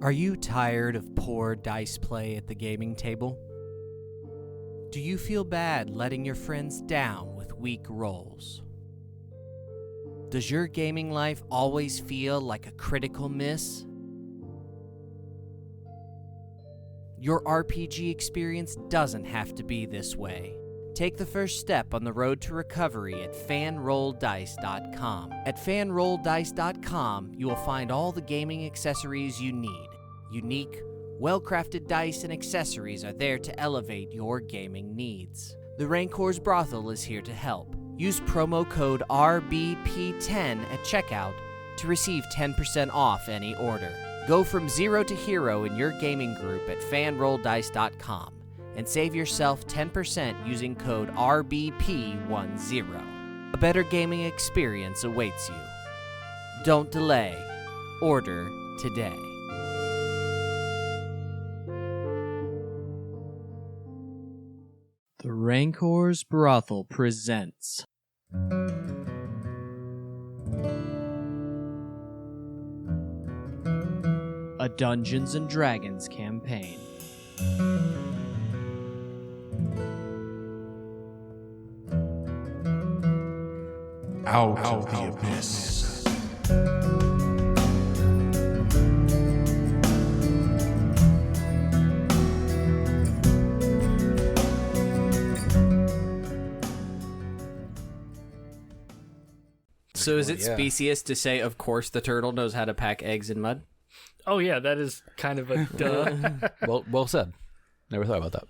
Are you tired of poor dice play at the gaming table? Do you feel bad letting your friends down with weak rolls? Does your gaming life always feel like a critical miss? Your RPG experience doesn't have to be this way. Take the first step on the road to recovery at fanrolldice.com. At fanrolldice.com, you will find all the gaming accessories you need. Unique, well-crafted dice and accessories are there to elevate your gaming needs. The Rancor's Brothel is here to help. Use promo code RBP10 at checkout to receive 10% off any order. Go from zero to hero in your gaming group at fanrolldice.com and save yourself 10% using code RBP10. A better gaming experience awaits you. Don't delay. Order today. The Rancor's Brothel presents a Dungeons & Dragons campaign. Out of the abyss. So is it specious to say, of course, the turtle knows how to pack eggs in mud? Oh, yeah, that is kind of a duh. Well said. Never thought about that.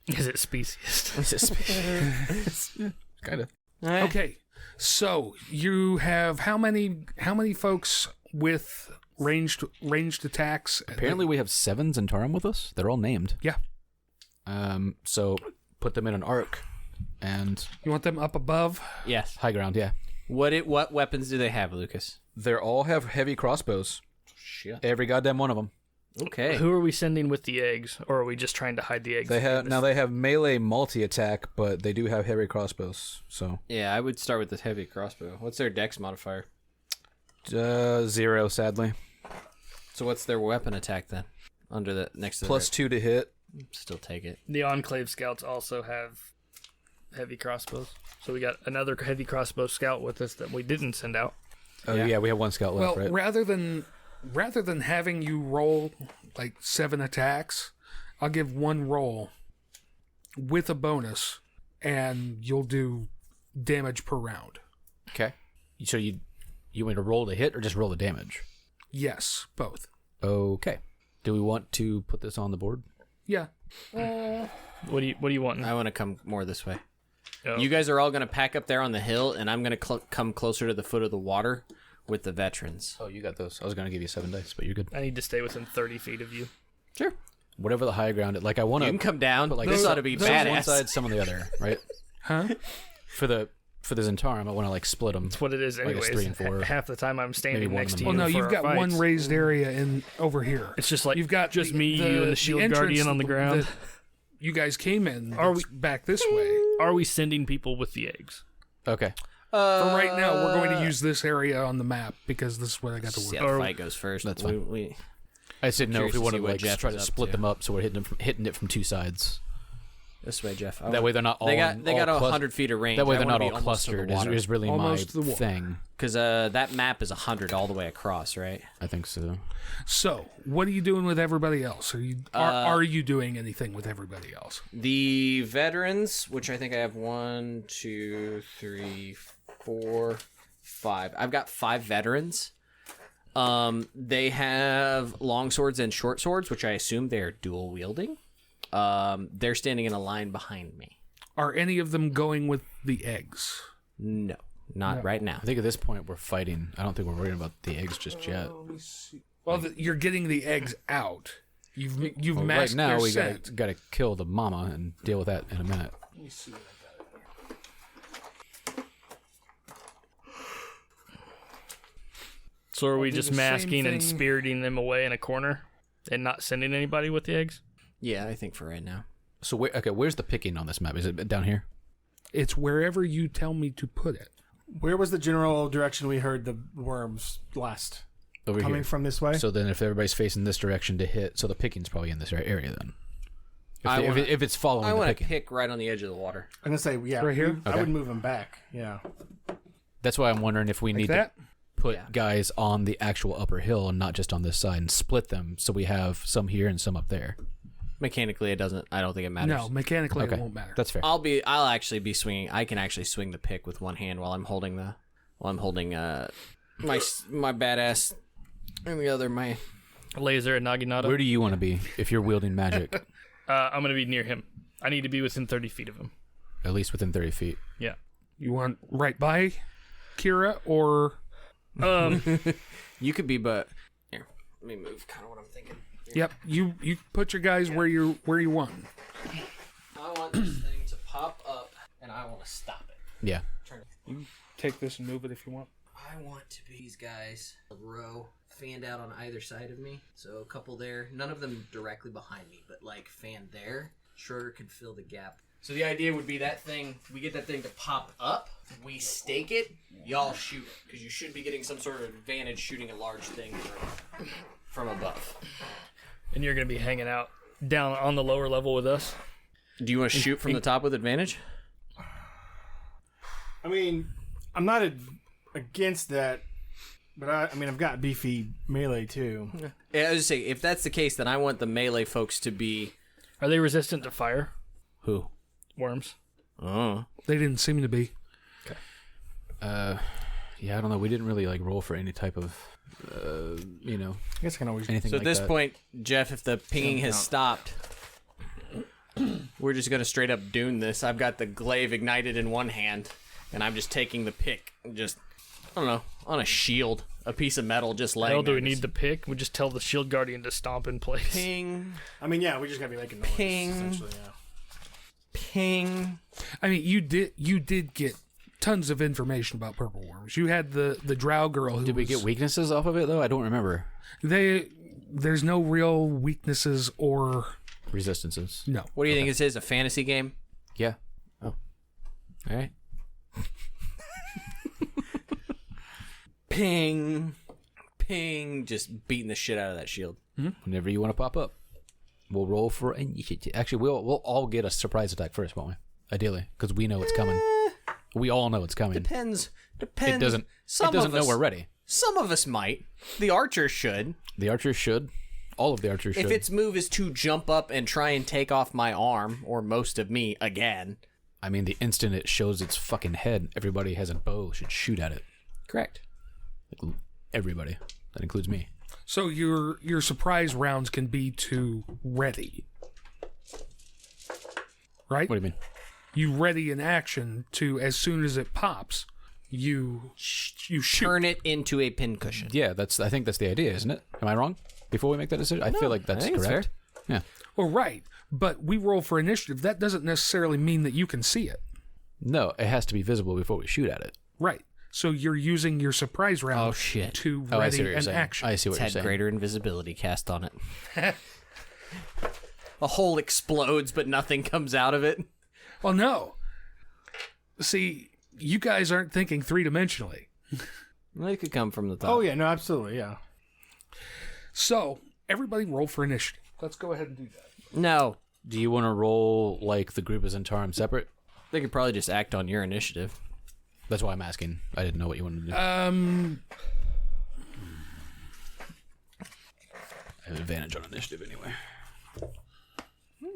Is it specious? Is it specious? Kind of. Okay, so you have how many folks with ranged attacks? Apparently we have 7 Zentarum with us. They're all named. Yeah. So put them in an arc and You want them up above? Yes. high ground, yeah. What weapons do they have, Lucas? They all have heavy crossbows. Shit. Every goddamn one of them. Okay. Who are we sending with the eggs, or are we just trying to hide the eggs? They have melee multi-attack, but they do have heavy crossbows. So Yeah, I would start with the heavy crossbow. What's their dex modifier? 0, sadly. So what's their weapon attack then? Under the next to Plus 2 to hit. Still take it. The Enclave Scouts also have heavy crossbows. So we got another heavy crossbow scout with us that we didn't send out. Oh yeah, we have 1 scout left, Well, right? rather than having you roll like 7 attacks, I'll give 1 roll with a bonus, and you'll do damage per round. Okay. So you want to roll the hit or just roll the damage? Yes, both. Okay. Do we want to put this on the board? Yeah. What do you want? I want to come more this way. Oh. You guys are all going to pack up there on the hill, and I'm going to come closer to the foot of the water with the veterans. Oh, you got those. I was going to give you 7 dice, but you're good. I need to stay within 30 feet of you. Sure. Whatever the high ground, like I want You to can come down. like This those- ought to be some on one badass. side, some on the other, right? Huh? For the Zentarum, I want to like split them. That's what it is Like anyways. it's 3 and 4. Half the time I'm Maybe standing one next of to them you. Well, no, for you've our got one fights. raised area in over here. It's just like You've got just me, you, and the shield entrance guardian on the ground. that you guys came in. Are we- back this way? Are we sending people with the eggs? Okay. For right now, we're going to use this area on the map because this is what I got to work. See with. how the fight goes first. That's fine. We I just didn't know if we Curious to wanted see to what like Jeff try is to up split to. them up so we're hitting it from 2 sides. this way, Jeff. That way they're not all They got all 100 feet of range. That way I they're wanna not be all almost to the clustered. water. Is really Almost to the my water. thing. Because that map is 100 all the way across, right? I think so. So, what are you doing with everybody else? Are you doing anything with everybody else? The veterans, which I think I have 1, 2, 3, 4, 5. I've got 5 veterans. They have long swords and short swords, which I assume they're dual wielding. They're standing in a line behind me. Are any of them going with the eggs? No, not right now. I think at this point we're fighting. I don't think we're worrying about the eggs just yet. Well, you're getting the eggs out. You've Well, right masked now their we scent. gotta kill the mama and deal with that in a minute. Let me see what I got here. So are we do just the same masking and thing. spiriting them away in a corner and not sending anybody with the eggs? Yeah, I think for right now. So where's the picking on this map? Is it down here? It's wherever you tell me to put it. Where was the general direction we heard the worms last? Over coming here. from this way. So then if everybody's facing this direction to hit, so the picking's probably in this area then. If it's following I the want to picking. pick right on the edge of the water. I'm gonna say, yeah, Right here? I Okay. would move him back. Yeah. That's why I'm wondering if we Like need that? to put Yeah. guys on the actual upper hill and not just on this side and split them so we have some here and some up there. Mechanically, it doesn't. I don't think it matters. No, mechanically Okay. it won't matter. That's fair. I'll actually be swinging. I can actually swing the pick with one hand while I'm holding my badass and the other my. Laser and Naginata. Where do you want to be if you're wielding magic? I'm going to be near him. I need to be within 30 feet of him. At least within 30 feet. Yeah. You want right by Kira or You could be, but here, let me move. Kind of what I'm thinking. yep, you put your guys where you want. I want this thing to pop up, and I want to stop it. Yeah. Take this and move it if you want. I want to be these guys a row fanned out on either side of me. So a couple there, none of them directly behind me, but like fanned there. Schroeder can fill the gap. So the idea would be that thing, we get that thing to pop up, we stake it, y'all shoot it. Because you should be getting some sort of advantage shooting a large thing from above. And you're going to be hanging out down on the lower level with us. Do you want to shoot from the top with advantage? I mean, I'm not against that, but I've got beefy melee too. Yeah, I was just saying, if that's the case, then I want the melee folks to be... Are they resistant to fire? Who? Worms. Oh. They didn't seem to be. Yeah, I don't know. We didn't really like roll for any type of, I guess I can always. anything So like at this that. point, Jeff, if the pinging has stopped, we're just going to straight up dune this. I've got the glaive ignited in one hand, and I'm just taking the pick, just, I don't know, on a shield, a piece of metal just laying Hell, do there. we need the pick? We just tell the shield guardian to stomp in place. Ping, I mean, yeah, we just gotta be making noise. Ping. Essentially, yeah. ping. I mean, you did get tons of information about purple worms. You had the drow girl who Did we was, get weaknesses off of it, though? I don't remember. there's no real weaknesses or Resistances. no. What do you think this is, a fantasy game? Yeah. All right. Ping, ping, just beating the shit out of that shield. Whenever you want to pop up, we'll roll for initiative. Actually, we'll all get a surprise attack first, won't we? Ideally, because we know it's coming. We all know it's coming. Depends. It doesn't. Some It doesn't of know us, we're ready. Some of us might. The archer should. The archers should. All of the archers should. If its move is to jump up and try and take off my arm, or most of me, again. I mean, the instant it shows its fucking head, everybody has a bow should shoot at it. Correct. Like, everybody. That includes me. So your surprise rounds can be to ready, right? What do you mean? You ready in action to as soon as it pops, you shoot. Turn it into a pincushion. Yeah, I think that's the idea, isn't it? Am I wrong? Before we make that decision, I feel like that's think it's correct. Yeah. Well, right, but we roll for initiative. That doesn't necessarily mean that you can see it, No, it has to be visible before we shoot at it. right? So you're using your surprise round Oh, shit. to Oh, I see ready what you're an saying. action. I see what It's you're had saying. greater invisibility cast on it. A hole explodes, but nothing comes out of it. Well, no. See, you guys aren't thinking three-dimensionally. Well, it could come from the top. Oh yeah, no, absolutely, yeah. So everybody roll for initiative. Let's go ahead and do that. No. Do you want to roll like the group is in Tarim separate? They could probably just act on your initiative. That's why I'm asking. I didn't know what you wanted to do. Uh, I have advantage on initiative anyway.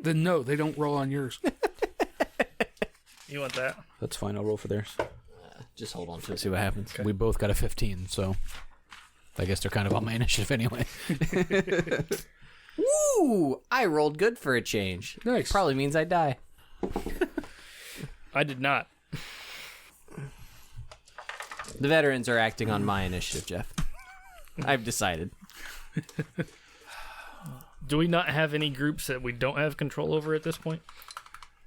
Then no, they don't roll on yours. You want that? That's fine. I'll roll for theirs. Just hold on to it, see what happens. We both got a 15, so I guess they're kind of on my initiative anyway. Woo! I rolled good for a change. Nice. Probably means I die. I did not. The veterans are acting on my initiative, Jeff. I've decided. Do we not have any groups that we don't have control over at this point?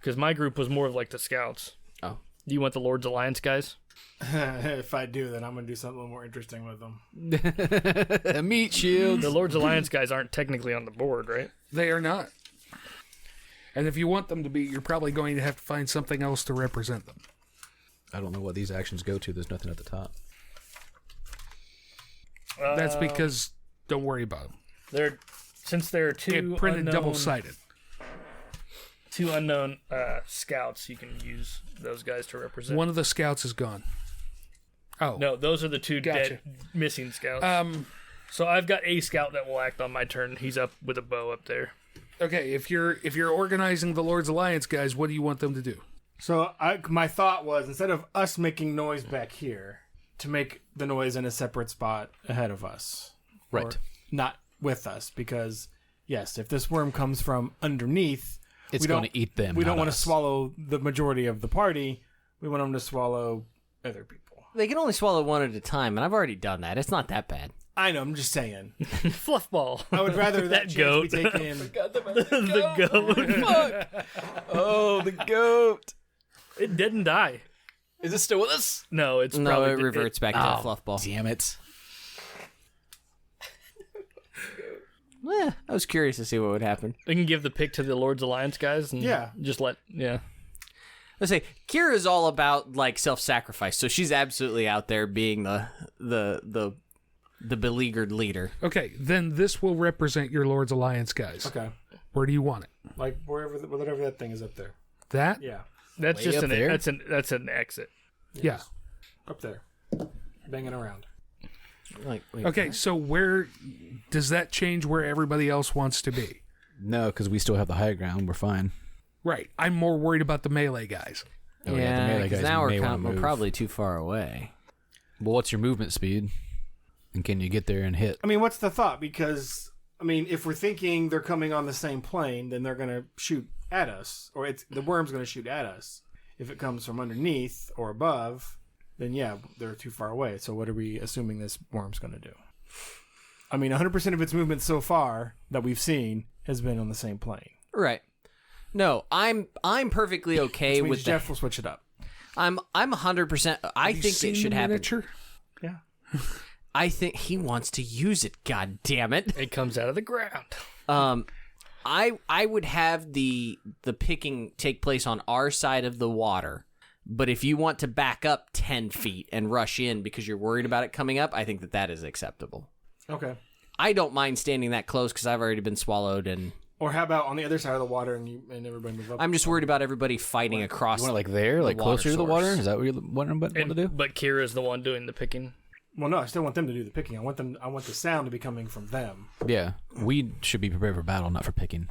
Because my group was more of like the scouts. Oh. Do you want the Lord's Alliance guys? If I do, then I'm gonna do something a little more interesting with them. Meat shield. The Lord's Alliance guys aren't technically on the board, right? They are not. And if you want them to be, you're probably going to have to find something else to represent them. I don't know what these actions go to. There's nothing at the top. That's because don't worry about them. Since there are two It printed unknown, double-sided. two unknown scouts, you can use those guys to represent. One of the scouts is gone. Oh. No, those are the two Gotcha. dead missing scouts. So I've got a scout that will act on my turn. He's up with a bow up there. Okay, if you're organizing the Lord's Alliance guys, what do you want them to do? So my thought was, instead of us making noise back here, to make the noise in a separate spot ahead of us. Right. Or not with us, because, yes, if this worm comes from underneath... It's going to eat them. We don't not want to us. swallow the majority of the party. We want them to swallow other people. They can only swallow one at a time, and I've already done that. It's not that bad. I know, I'm just saying. Fluffball. I would rather that chance goat. be taken... The goat. Oh, the goat. It didn't die. Is it still with us? No, it's No, probably it reverts back to the fluff ball. Damn it. I was curious to see what would happen. We can give the pick to the Lord's Alliance guys and just let Let's say Kira's all about like self-sacrifice, so she's absolutely out there being the beleaguered leader. Okay, then this will represent your Lord's Alliance guys. Okay. Where do you want it? Like, whatever that thing is up there. That? Yeah. That's Way just up there? that's an exit. Yeah. Up there. Banging around. Like, wait, Okay, so where does that change where everybody else wants to be? No, because we still have the high ground. We're fine. Right. I'm more worried about the melee guys. Oh, the yeah, melee because guys now may wanna we're move. probably too far away. Well, what's your movement speed? And can you get there and hit? I mean, what's the thought? Because, I mean, if we're thinking they're coming on the same plane, then they're going to shoot at us. Or the worm's going to shoot at us. If it comes from underneath or above, then yeah, they're too far away. So what are we assuming this worm's going to do? I mean, 100% of its movement so far that we've seen has been on the same plane. Right. No, I'm perfectly okay Which means with Jeff that. will switch it up. I'm 100%. I Have you think seen it should the happen. miniature? Yeah. I think he wants to use it. God damn it. It comes out of the ground. I would have the picking take place on our side of the water, but if you want to back up 10 feet and rush in because you're worried about it coming up, I think that is acceptable. Okay. I don't mind standing that close because I've already been swallowed, and Or how about on the other side of the water and everybody move up? I'm just worried about everybody fighting across. You want it like there, like water closer to the water? source. Is that what you want to do? But Kira's the one doing the picking. Well, no, I still want them to do the picking. I want the sound to be coming from them. Yeah, we should be prepared for battle, not for picking.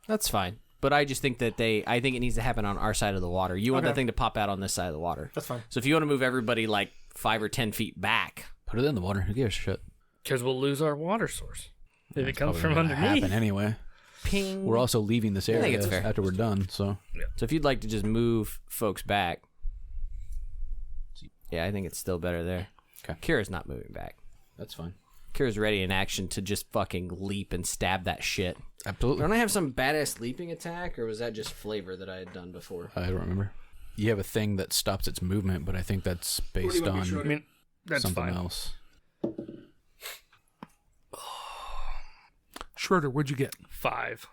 That's fine. But I just think that I think it needs to happen on our side of the water. You want Okay. that thing to pop out on this side of the water. That's fine. So if you want to move everybody like 5 or 10 feet back, Put it in the water. Who gives a shit? Because we'll lose our water source. If it comes Probably from gonna underneath. happen anyway. ping. We're also leaving this I think area it's fair. after we're done. So So if you'd like to just move folks back, yeah, I think it's still better there. Okay. Kira's not moving back. that's fine. Kira's ready in action to just fucking leap and stab that shit. Absolutely. Don't I have some badass leaping attack, or was that just flavor that I had done before? I don't remember. You have a thing that stops its movement, but I think that's based on I mean, that's something fine. else. Schroeder, what'd you get? 5.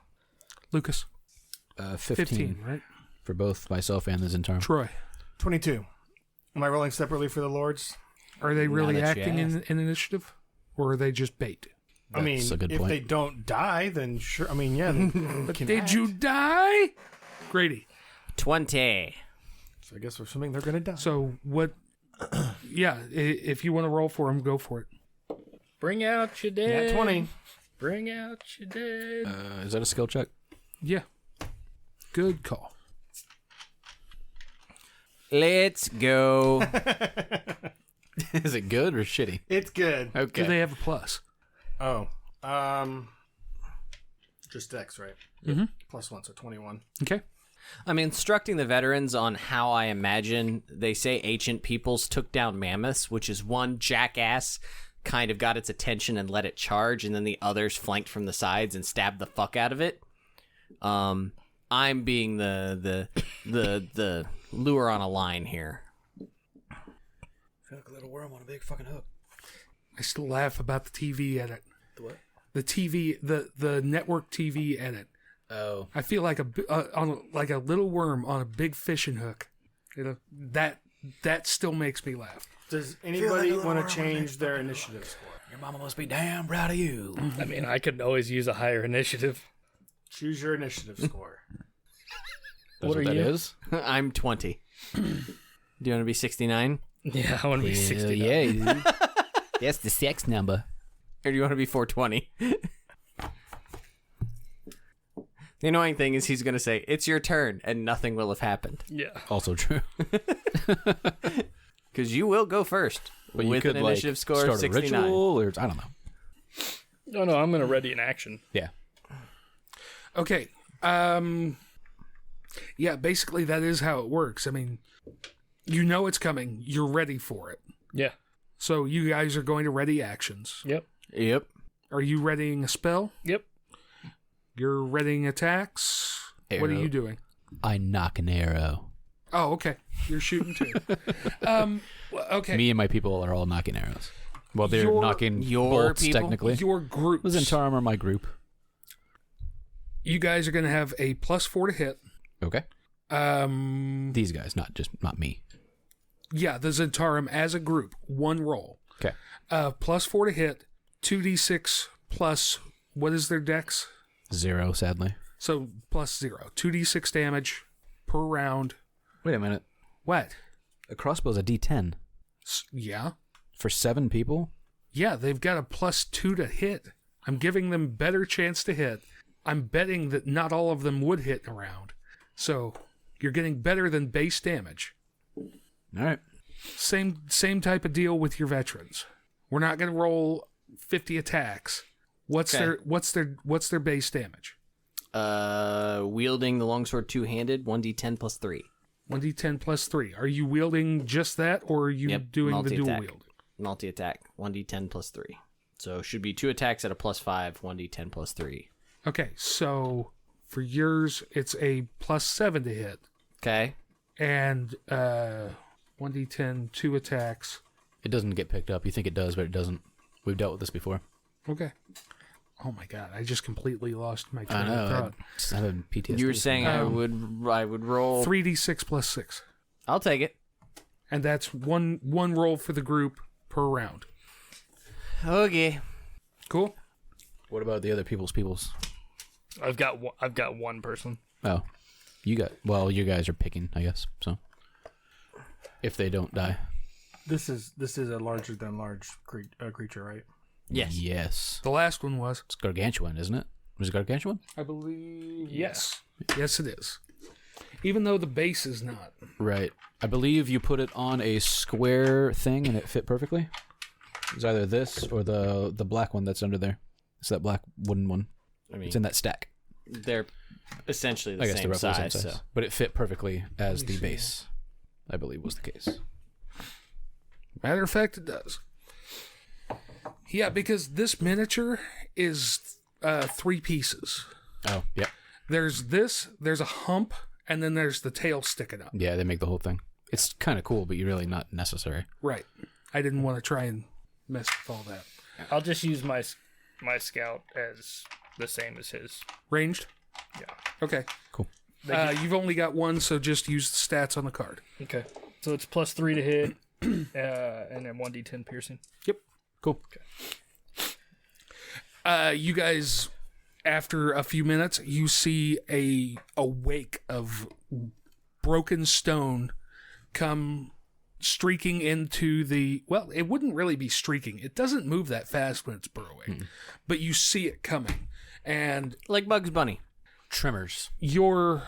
Lucas? 15 right? for both myself and the Zentarm. Troy? 22. Am I rolling separately for the lords? Are they really that you acting in initiative? Or are they just bait? I mean, That's a good if point. they don't die, then sure. I mean, yeah. They can Did act. you die? Grady. 20. So I guess we're assuming they're going to die. So what? Yeah, if you want to roll for them, go for it. Bring out your dead. Yeah, 20. Bring out your dead. Is that a skill check? Yeah. Good call. Let's go. Is it good or shitty? It's good. Okay. Do they have a plus? Oh. Just Dex, right? Mm-hmm. +1, so 21. Okay. I'm instructing the veterans on how I imagine they say ancient peoples took down mammoths, which is one jackass kind of got its attention and let it charge, and then the others flanked from the sides and stabbed the fuck out of it. I'm being the lure on a line here. feel like a little worm on a big fucking hook. I still laugh about the TV edit. The what? The TV, the network TV edit. Oh. I feel like like a little worm on a big fishing hook. You know, that still makes me laugh. Does anybody want to change their initiative score? Your mama must be damn proud of you. I mean, I could always use a higher initiative. Choose your initiative score. What are that you? is? I'm 20. Do you want to be 69? Yeah, I want to be 60. Yeah, dude. That's the sex number. Or do you want to be 420? The annoying thing is he's going to say, it's your turn, and nothing will have happened. Yeah. Also true. Because you will go first. But you with could an initiative score start of 69. a ritual, or I don't know. No, I'm going to ready an action. Yeah. Okay. Yeah, basically that is how it works. I mean, you know it's coming. You're ready for it. Yeah. So you guys are going to ready actions. Yep. Yep. Are you readying a spell? Yep. You're readying attacks? What are Arrow. you doing? I knock an arrow. Oh, okay. You're shooting too. Okay. Me and my people are all knocking arrows. Well, they're Your- knocking your bolts, people? technically. Your group. Was Zentarum or my group? You guys are going to have a +4 to hit. Okay. These guys, not me. Yeah, the Zentarum as a group, one roll. Okay. +4 to hit, 2d6 plus, what is their dex? 0, sadly. So +0. 2d6 damage per round. Wait a minute. What? A crossbow's a D10 Yeah. for 7 people. Yeah, they've got a +2 to hit. I'm giving them better chance to hit. I'm betting that not all of them would hit in a round. So you're getting better than base damage. All right. Same type of deal with your veterans. We're not going to roll 50 attacks. What's Okay. their base damage? Wielding the longsword two-handed, 1d10 plus 3. 1d10 plus 3. Are you wielding just that, or are you Yep, doing the dual multi-attack. wield? Multi-attack, 1d10 plus 3. So should be 2 attacks at a +5, 1d10 plus 3. Okay, so for yours, it's a +7 to hit. Okay. And 1d10, 2 attacks. It doesn't get picked up. You think it does, but it doesn't. We've dealt with this before. Okay. Oh my god, I just completely lost my I train of know. thought. I have PTSD. You were saying I would roll. 3d6 plus 6. I'll take it. And that's one roll for the group per round. Okay. Cool? What about the other people's? I've got one person. Oh, you guys are picking, I guess. So, if they don't die, This is a larger than large creature, right? Yes. Yes. The last one was. It's gargantuan, isn't it? Was it gargantuan? I believe. Yes. Yes, it is. Even though the base is not. Right. I believe you put it on a square thing and it fit perfectly. It's either this or the black one that's under there. It's that black wooden one. I mean, It's in that stack. they're essentially the I guess same they're roughly size. the same size. So. But it fit perfectly as the base. I believe was the case. Matter of fact, it does. Yeah, because this miniature is 3 pieces. Oh, yeah. There's a hump, and then there's the tail sticking up. Yeah, they make the whole thing. It's kind of cool, but you're really not necessary. Right. I didn't want to try and mess with all that. I'll just use my scout as the same as his. Ranged? Yeah. Okay. Cool. You've only got one, so just use the stats on the card. Okay. So it's +3 to hit, and then 1d10 piercing. Yep. Cool. You guys, after a few minutes, you see a wake of broken stone come streaking into the... Well, it wouldn't really be streaking. It doesn't move that fast when it's burrowing. But you see it coming. And Like Bugs Bunny. Tremors. your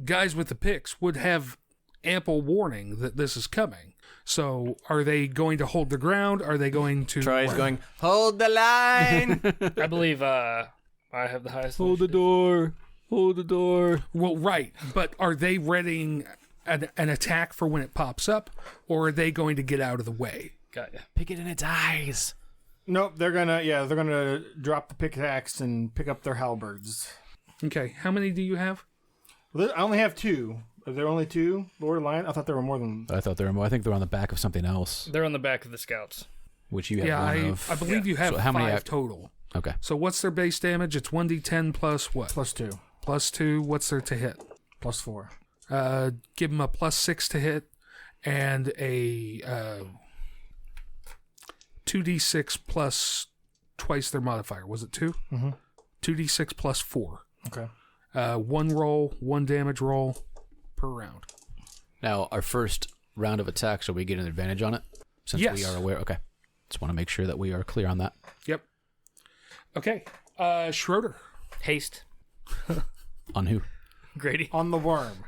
guys with the picks would have ample warning that this is coming. So are they going to hold the ground? Are they going to... Troy's going, hold the line! I believe I have the highest. Hold the door. Hold the door. Well, right. But are they readying an attack for when it pops up? Or are they going to get out of the way? Got ya. Pick it in its eyes. Nope, they're gonna drop the pickaxe and pick up their halberds. Okay. How many do you have? Well, I only have 2. Are there only 2, Lord Lion? I thought there were more than... I thought they were more. I think they're on the back of something else, They're on the back of the scouts. which you have Yeah, one I of. believe you have So how 5 many total. Okay. So what's their base damage? It's 1d10 plus what? +2, Plus 2. What's their to hit? +4. Give them a +6 to hit and a 2d6 plus twice their modifier. Was it 2? Mm-hmm. 2d6 plus 4. Okay. One roll, one damage roll per round. Now, our first round of attacks, are we getting an advantage on it? Since Yes. we are aware. Okay. Just want to make sure that we are clear on that. Yep. Okay. Schroeder. Haste. On who? Grady. On the worm.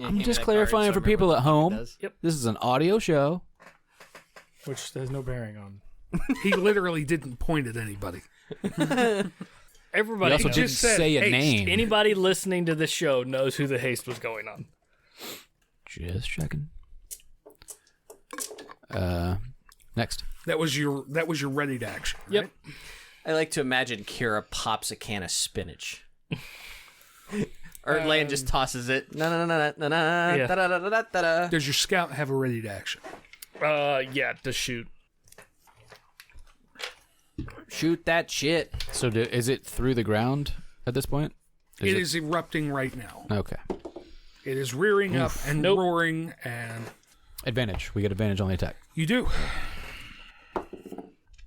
I'm just clarifying for people at home. Yep. This is an audio show. Which there's no bearing on. He literally didn't point at anybody. Everybody We also knows. didn't just said say a haste. name. Anybody listening to this show knows who the haste was going on. Just checking. Next. That was your ready to action. Right? Yep. I like to imagine Kira pops a can of spinach. Ertlan just tosses it. Yeah. Da-da-da-da-da-da. Does your scout have a ready to action? Yeah, to shoot. Shoot that shit. So is it through the ground at this point? It is erupting right now. Okay. It is rearing up and Nope. roaring, and Advantage. We get advantage on the attack. you do.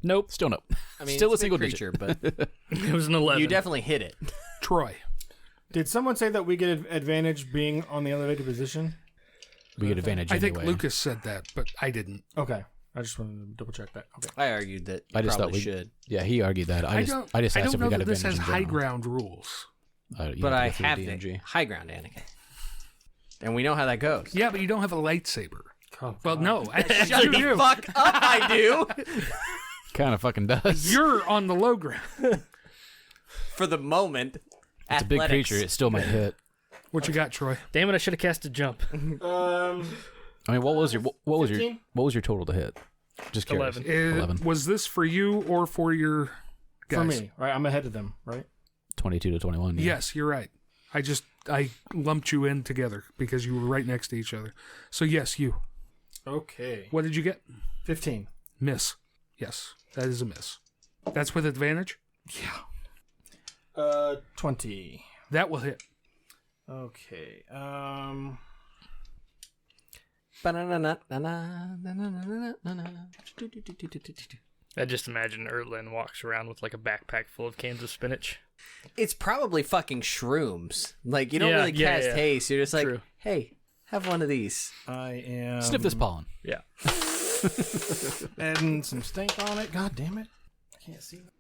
Nope. Still no. I mean, Still it's a single big creature, but It was an 11. you definitely hit it. Troy. Did someone say that we get advantage being on the elevated position? We get advantage I think anyway. Lucas said that, but I didn't. Okay. I just wanted to double check that. Okay. I argued that you I just thought probably we should. Yeah, he argued that. I just don't asked if know we got that this advantage has in high general. ground rules. You But have to I go through have DNG. the high ground, Anakin. And we know how that goes. Yeah, but you don't have a lightsaber. Oh, Well, God. no, actually, Shut you the do. fuck up, I do. Kind of fucking does. You're on the low ground. For the moment. It's a big creature. It still might hit. What you got, Troy? Damn it, I should have cast a jump. I mean, what was your 15? total to hit? Just curious. 11. 11. Was this for you or for your guys? For me, right? I'm ahead of them, right? 22 to 21. Yeah. Yes, you're right. I lumped you in together because you were right next to each other. So yes, you. Okay. What did you get? 15. Miss. Yes, that is a miss. That's with advantage? 20. That will hit. Okay. I just imagine Ertlan walks around with like a backpack full of cans of spinach. It's probably fucking shrooms. Like, you don't Yeah, really yeah, cast yeah. haste. You're just like, True. hey, have one of these. I am Sniff this pollen. Yeah. adding some stink on it. God damn it. I can't see that.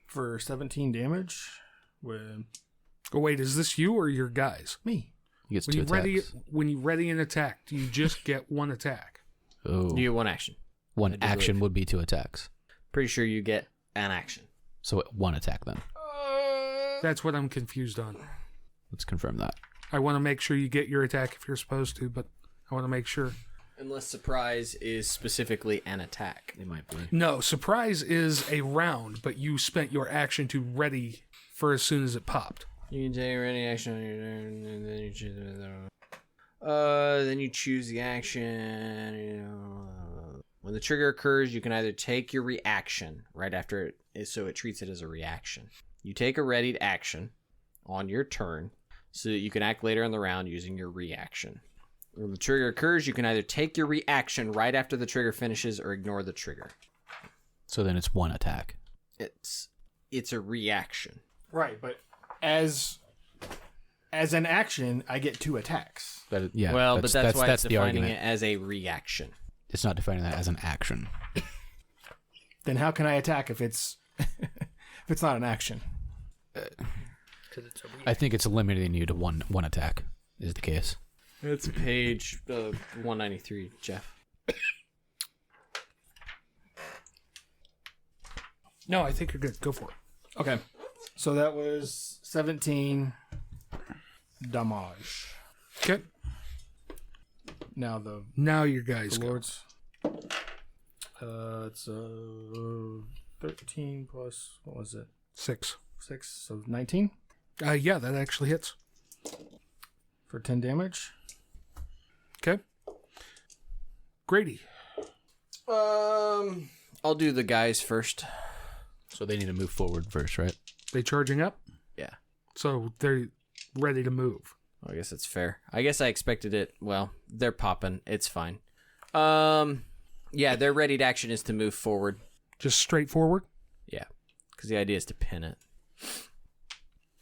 For 17 damage with Oh wait, is this you or your guys? me. He gets When 2 you ready, attacks. when you ready an attack, do you just get one attack? Oh. You get one action. One I do action believe. would be 2 attacks. Pretty sure you get an action. So 1 attack then. That's what I'm confused on. Let's confirm that. I want to make sure you get your attack if you're supposed to, but I want to make sure. Unless surprise is specifically an attack. It might be. No, surprise is a round, but you spent your action to ready for as soon as it popped. You can take any action on your turn, and then you choose then you choose the action. When the trigger occurs, you can either take your reaction right after it, so it treats it as a reaction. You take a readied action on your turn, so that you can act later in the round using your reaction. When the trigger occurs, you can either take your reaction right after the trigger finishes or ignore the trigger. So then it's 1 attack. It's a reaction. Right, but as an action, I get 2 attacks. Yeah. Well, but that's why it's the defining argument. it as a reaction. It's not defining that as an action. Then how can I attack if it's if it's not an action? I think it's limiting you to one attack is the case. It's page 193, Jeff. No, I think you're good. Go for it. Okay. So that was 17 damage. Okay. Now the Now your guys go. lords. It's 13 plus, what was it? 6. 6, so 19 Yeah, that actually hits. for 10 damage. Okay. Grady. I'll do the guys first. So they need to move forward first, right? They charging up? Yeah. So they're ready to move. I guess that's fair. I guess I expected it. Well, they're popping. It's fine. Yeah, their readied action is to move forward. Just straight forward? Yeah, because the idea is to pin it.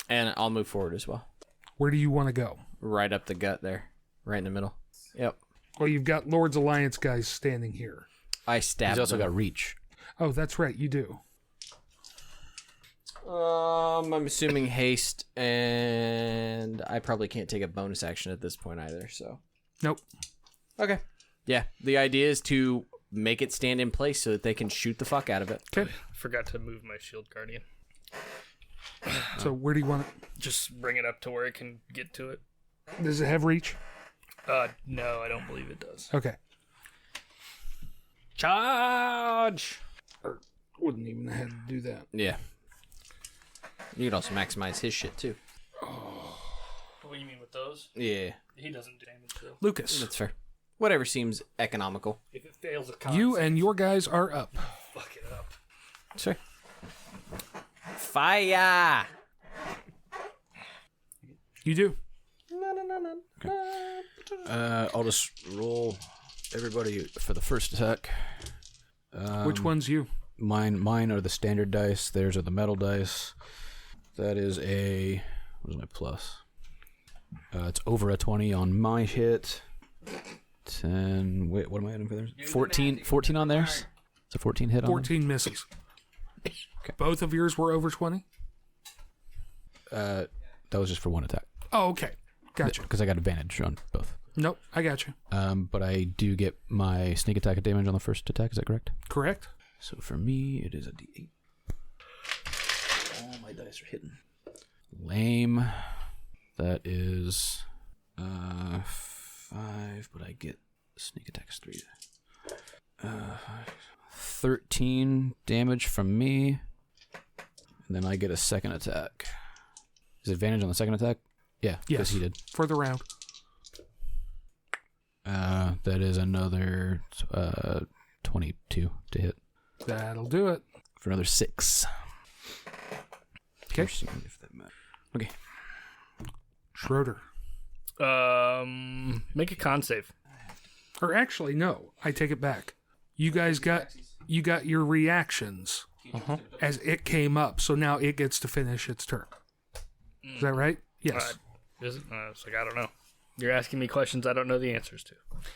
And I'll move forward as well. Where do you want to go? Right up the gut there. Right in the middle. Yep. Well, you've got Lord's Alliance guys standing here. I stab He's also them. got reach. Oh, that's right, you do. I'm assuming haste, and I probably can't take a bonus action at this point either, so. Nope. Okay. Yeah, the idea is to make it stand in place so that they can shoot the fuck out of it. Okay. Forgot to move my shield guardian. So where do you want it? Just bring it up to where it can get to it. Does it have reach? No, I don't believe it does. Okay. Charge! Or wouldn't even have to do that. Yeah. You could also maximize his shit, too. What do you mean with those? Yeah, He doesn't do damage, though. Lucas, that's fair. Whatever seems economical. If it fails a con, you and your guys are up. fuck it up. Sure. Fire! You do. I'll just roll everybody for the first attack. Which one's you? Mine are the standard dice. Theirs are the metal dice. That is a... What is my plus? It's over a 20 on my hit. 10... Wait, what am I adding for theirs? 14 on theirs? It's a 14 hit on 14 misses. Okay. Both of yours were over 20? That was just for one attack. Oh, okay. Gotcha. Because I got advantage on both. Nope, I got you. But I do get my sneak attack damage on the first attack. Is that correct? Correct. So for me, it is a D8. All my dice are hitting. Lame. That is 5, but I get sneak attack is 3. 13 damage from me. And then I get a second attack. Is advantage on the second attack? Yeah, Yes. he did. For the round. That is another 22 to hit. That'll do it. For another 6. Okay. If that matters. Okay. Schroeder. Make a con save. Or actually, no. I take it back. You guys got your reactions as it came up, so now it gets to finish its turn. Is that right? Yes. Is it? It's like, I don't know. You're asking me questions I don't know the answers to.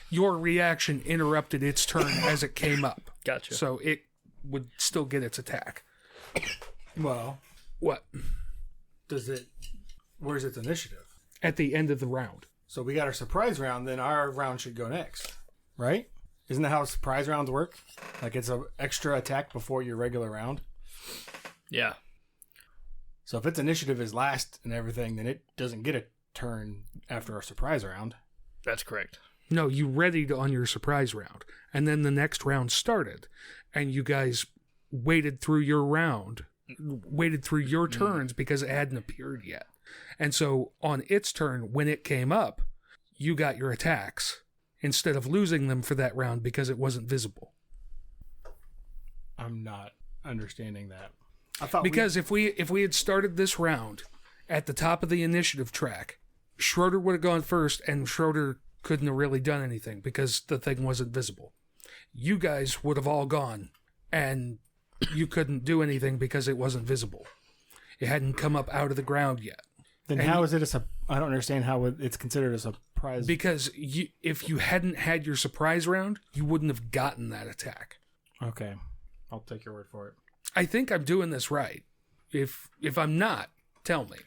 Your reaction interrupted its turn as it came up. Gotcha. So it would still get its attack. Well, What? where's its initiative? At the end of the round. So we got our surprise round, then our round should go next, right? Isn't that how surprise rounds work? Like it's an extra attack before your regular round? Yeah. So if its initiative is last and everything, then it doesn't get a turn after our surprise round. That's correct. No, you readied on your surprise round. And then the next round started. And you guys waited through your round, waited through your turns because it hadn't appeared yet. And so on its turn, when it came up, you got your attacks instead of losing them for that round because it wasn't visible. I'm not understanding that. I thought Because if we had started this round at the top of the initiative track, Schroeder would have gone first, and Schroeder couldn't have really done anything because the thing wasn't visible. You guys would have all gone, and you couldn't do anything because it wasn't visible. It hadn't come up out of the ground yet. Then how is it I don't understand how it's considered a surprise. Because if you hadn't had your surprise round, you wouldn't have gotten that attack. Okay. I'll take your word for it. I think I'm doing this right. If I'm not, tell me.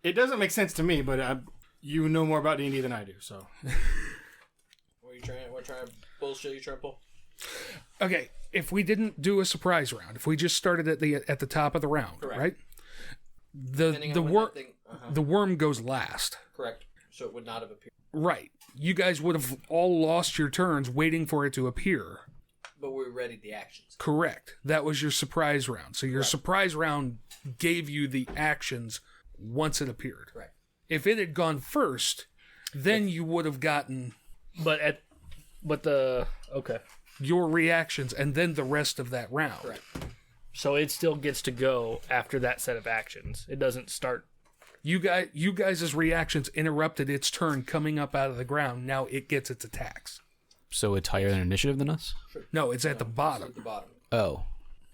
It doesn't make sense to me, but you know more about D&D than I do, so. What are you trying to bullshit you trying to pull? Okay, if we didn't do a surprise round, if we just started at the top of the round, Correct. right? The worm goes last. Correct. So it would not have appeared. Right. You guys would have all lost your turns waiting for it to appear. But we readied the actions. Correct. That was your surprise round. So your surprise round gave you the actions once it appeared. Right. If it had gone first, then you would have gotten Okay. your reactions and then the rest of that round. Correct. So it still gets to go after that set of actions. It doesn't start. You guys' reactions interrupted its turn coming up out of the ground. Now it gets its attacks. So it's higher than initiative than us? No, it's at the bottom. At the bottom. Oh.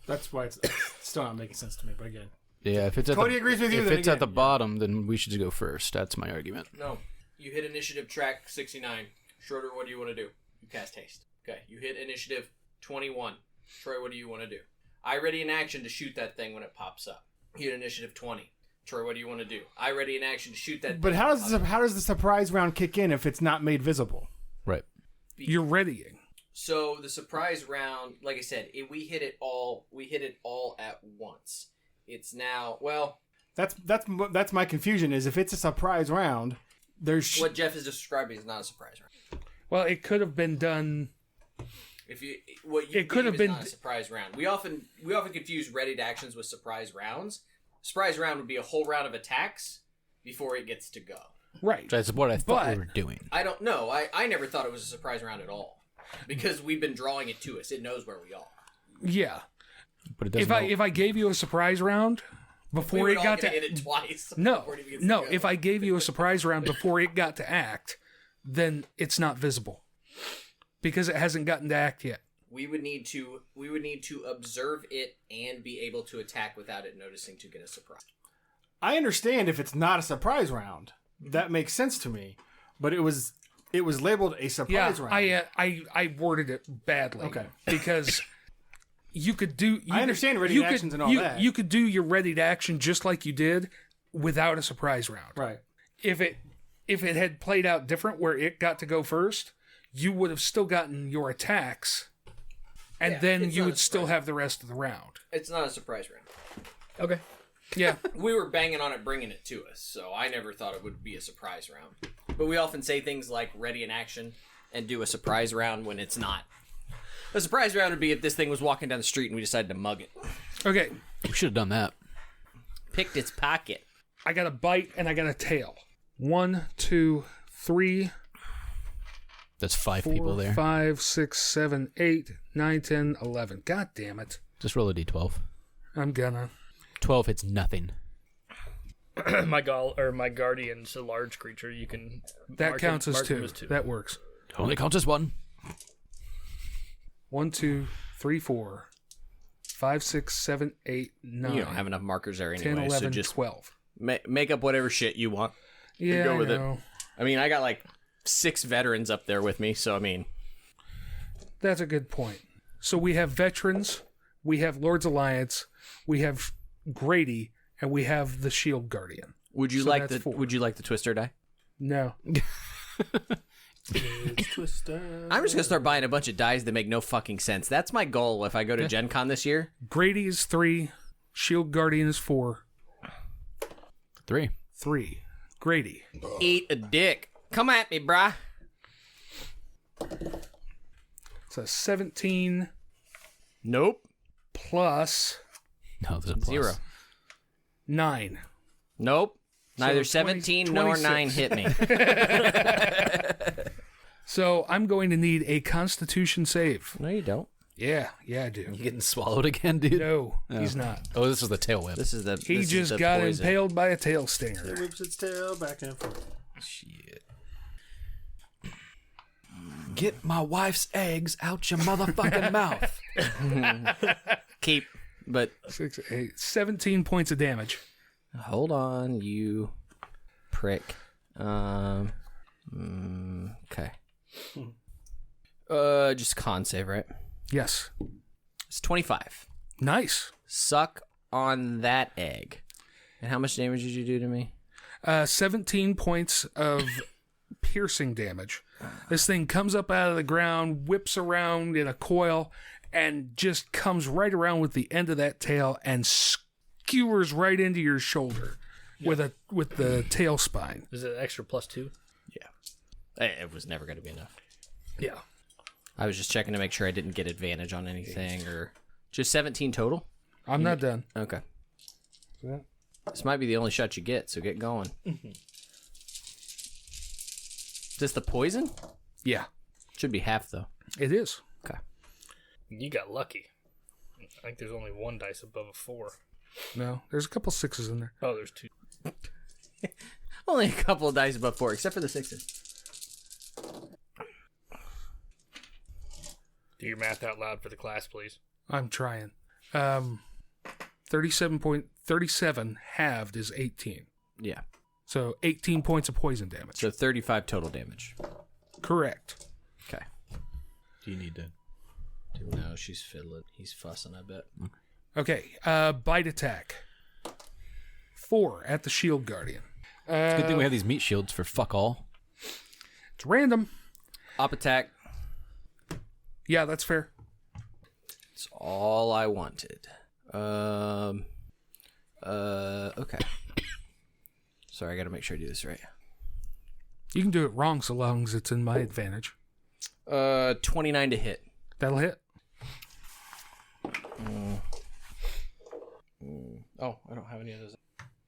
That's why it's still not making sense to me. But again, Yeah, if it's at Cody agrees with you. if then it's again, at the bottom, then we should go first. That's my argument. No. You hit initiative track 69. Schroeder, what do you want to do? You cast haste. Okay. You hit initiative 21. Troy, what do you want to do? I ready in action to shoot that thing when it pops up. You hit initiative 20. Troy, what do you want to do? I ready in action to shoot that But thing. how does the surprise round kick in if it's not made visible? Right. You're readying. So the surprise round, like I said, we hit it all at once. It's now, well, That's my confusion. Is if it's a surprise round, there's what Jeff is describing is not a surprise round. Well, it could have been done. It could have been not a surprise round. We often confuse ready to actions with surprise rounds. Surprise round would be a whole round of attacks before it gets to go. Right. That's what I thought But- we were doing. I don't know. I never thought it was a surprise round at all because we've been drawing it to us. It knows where we are. Yeah. But it doesn't If I gave you a surprise round before we it got to hit it twice. no before it even gets no to go. if I gave you a surprise round before it got to act, then it's not visible because it hasn't gotten to act yet. we would need to observe it and be able to attack without it noticing to get a surprise. I understand if it's not a surprise round. That makes sense to me. But it was labeled a surprise round. I worded it badly. Okay. Because you could do. I understand ready to actions and all that. You could do your ready to action just like you did without a surprise round. Right. If it had played out different, where it got to go first, you would have still gotten your attacks, and Yeah, then it's you not a would still surprise. have the rest of the round. It's not a surprise round. Okay. Yeah. We were banging on it, bringing it to us, so I never thought it would be a surprise round. But we often say things like ready in action and do a surprise round when it's not. A surprise round would be if this thing was walking down the street and we decided to mug it. Okay. We should have done that. Picked its pocket. I got a bite and I got a tail. 1, 2, 3, That's 5 4, people there. 5, 6, 7, 8, 9, 10, 11. God damn it. Just roll a d12. I'm gonna. 12 hits nothing. my guardian's a large creature. You can That mark counts him- as mark him 2. as 2. That works. Only counts as 1. 1, 2, 3, 4, 5, 6, 7, 8, 9. You don't have enough markers there 10, anyway, 11, so just 12. make up whatever shit you want. Yeah, go I with it. know. I mean, I got like 6 veterans up there with me, so I mean... That's a good point. So we have veterans, we have Lord's Alliance, we have Grady, and we have the Shield Guardian. Would you So like that's 4. Would you like the Twister die? No. Twister. I'm just gonna start buying a bunch of dies that make no fucking sense. That's my goal if I go to Gen Con this year. Grady is 3, Shield Guardian is 4. 3. 3. Grady. Eat a dick. Come at me, brah. It's a 17 Nope. plus No, there's a plus. 0. 9. Nope. Neither 20 17 nor 9 hit me. So I'm going to need a Constitution save. No, you don't. Yeah, I do. You getting swallowed again, dude? No, he's not. Oh, this is the tail whip. This is the. He this is just the got poison. impaled by a tail stinger. Whips its tail back and forth. Shit. Get my wife's eggs out your motherfucking mouth. Keep, but 6, 8, 17 points of damage. hold on, you prick. Okay. Just con save, right? Yes. It's 25. Nice. Suck on that egg. And how much damage did you do to me? 17 points of piercing damage. This thing comes up out of the ground, whips around in a coil, and just comes right around with the end of that tail and skewers right into your shoulder with the tail spine. Is it extra +2? Yeah. It was never going to be enough. Yeah. I was just checking to make sure I didn't get advantage on anything or just 17 total. I'm not done. Okay. Yeah. This might be the only shot you get, so get going. Is this the poison? Yeah, Should be half though. it is. Okay. You got lucky. I think there's only 1 dice above a 4. No, there's a couple 6s in there. Oh, there's 2. Only a couple of dice above 4, except for the 6s. Do your math out loud for the class, please. I'm trying. 37 halved is 18. Yeah. So 18 points of poison damage. So 35 total damage. Correct. Okay. Do you need to? No, she's fiddling. He's fussing, I bet. Okay. Bite attack. 4 at the shield guardian. It's a good thing we have these meat shields for fuck all. It's random. Op attack. Yeah, that's fair. It's all I wanted. Okay. Sorry, I gotta make sure I do this right. You can do it wrong so long as it's in my advantage. 29 to hit. That'll hit. Oh, I don't have any of those.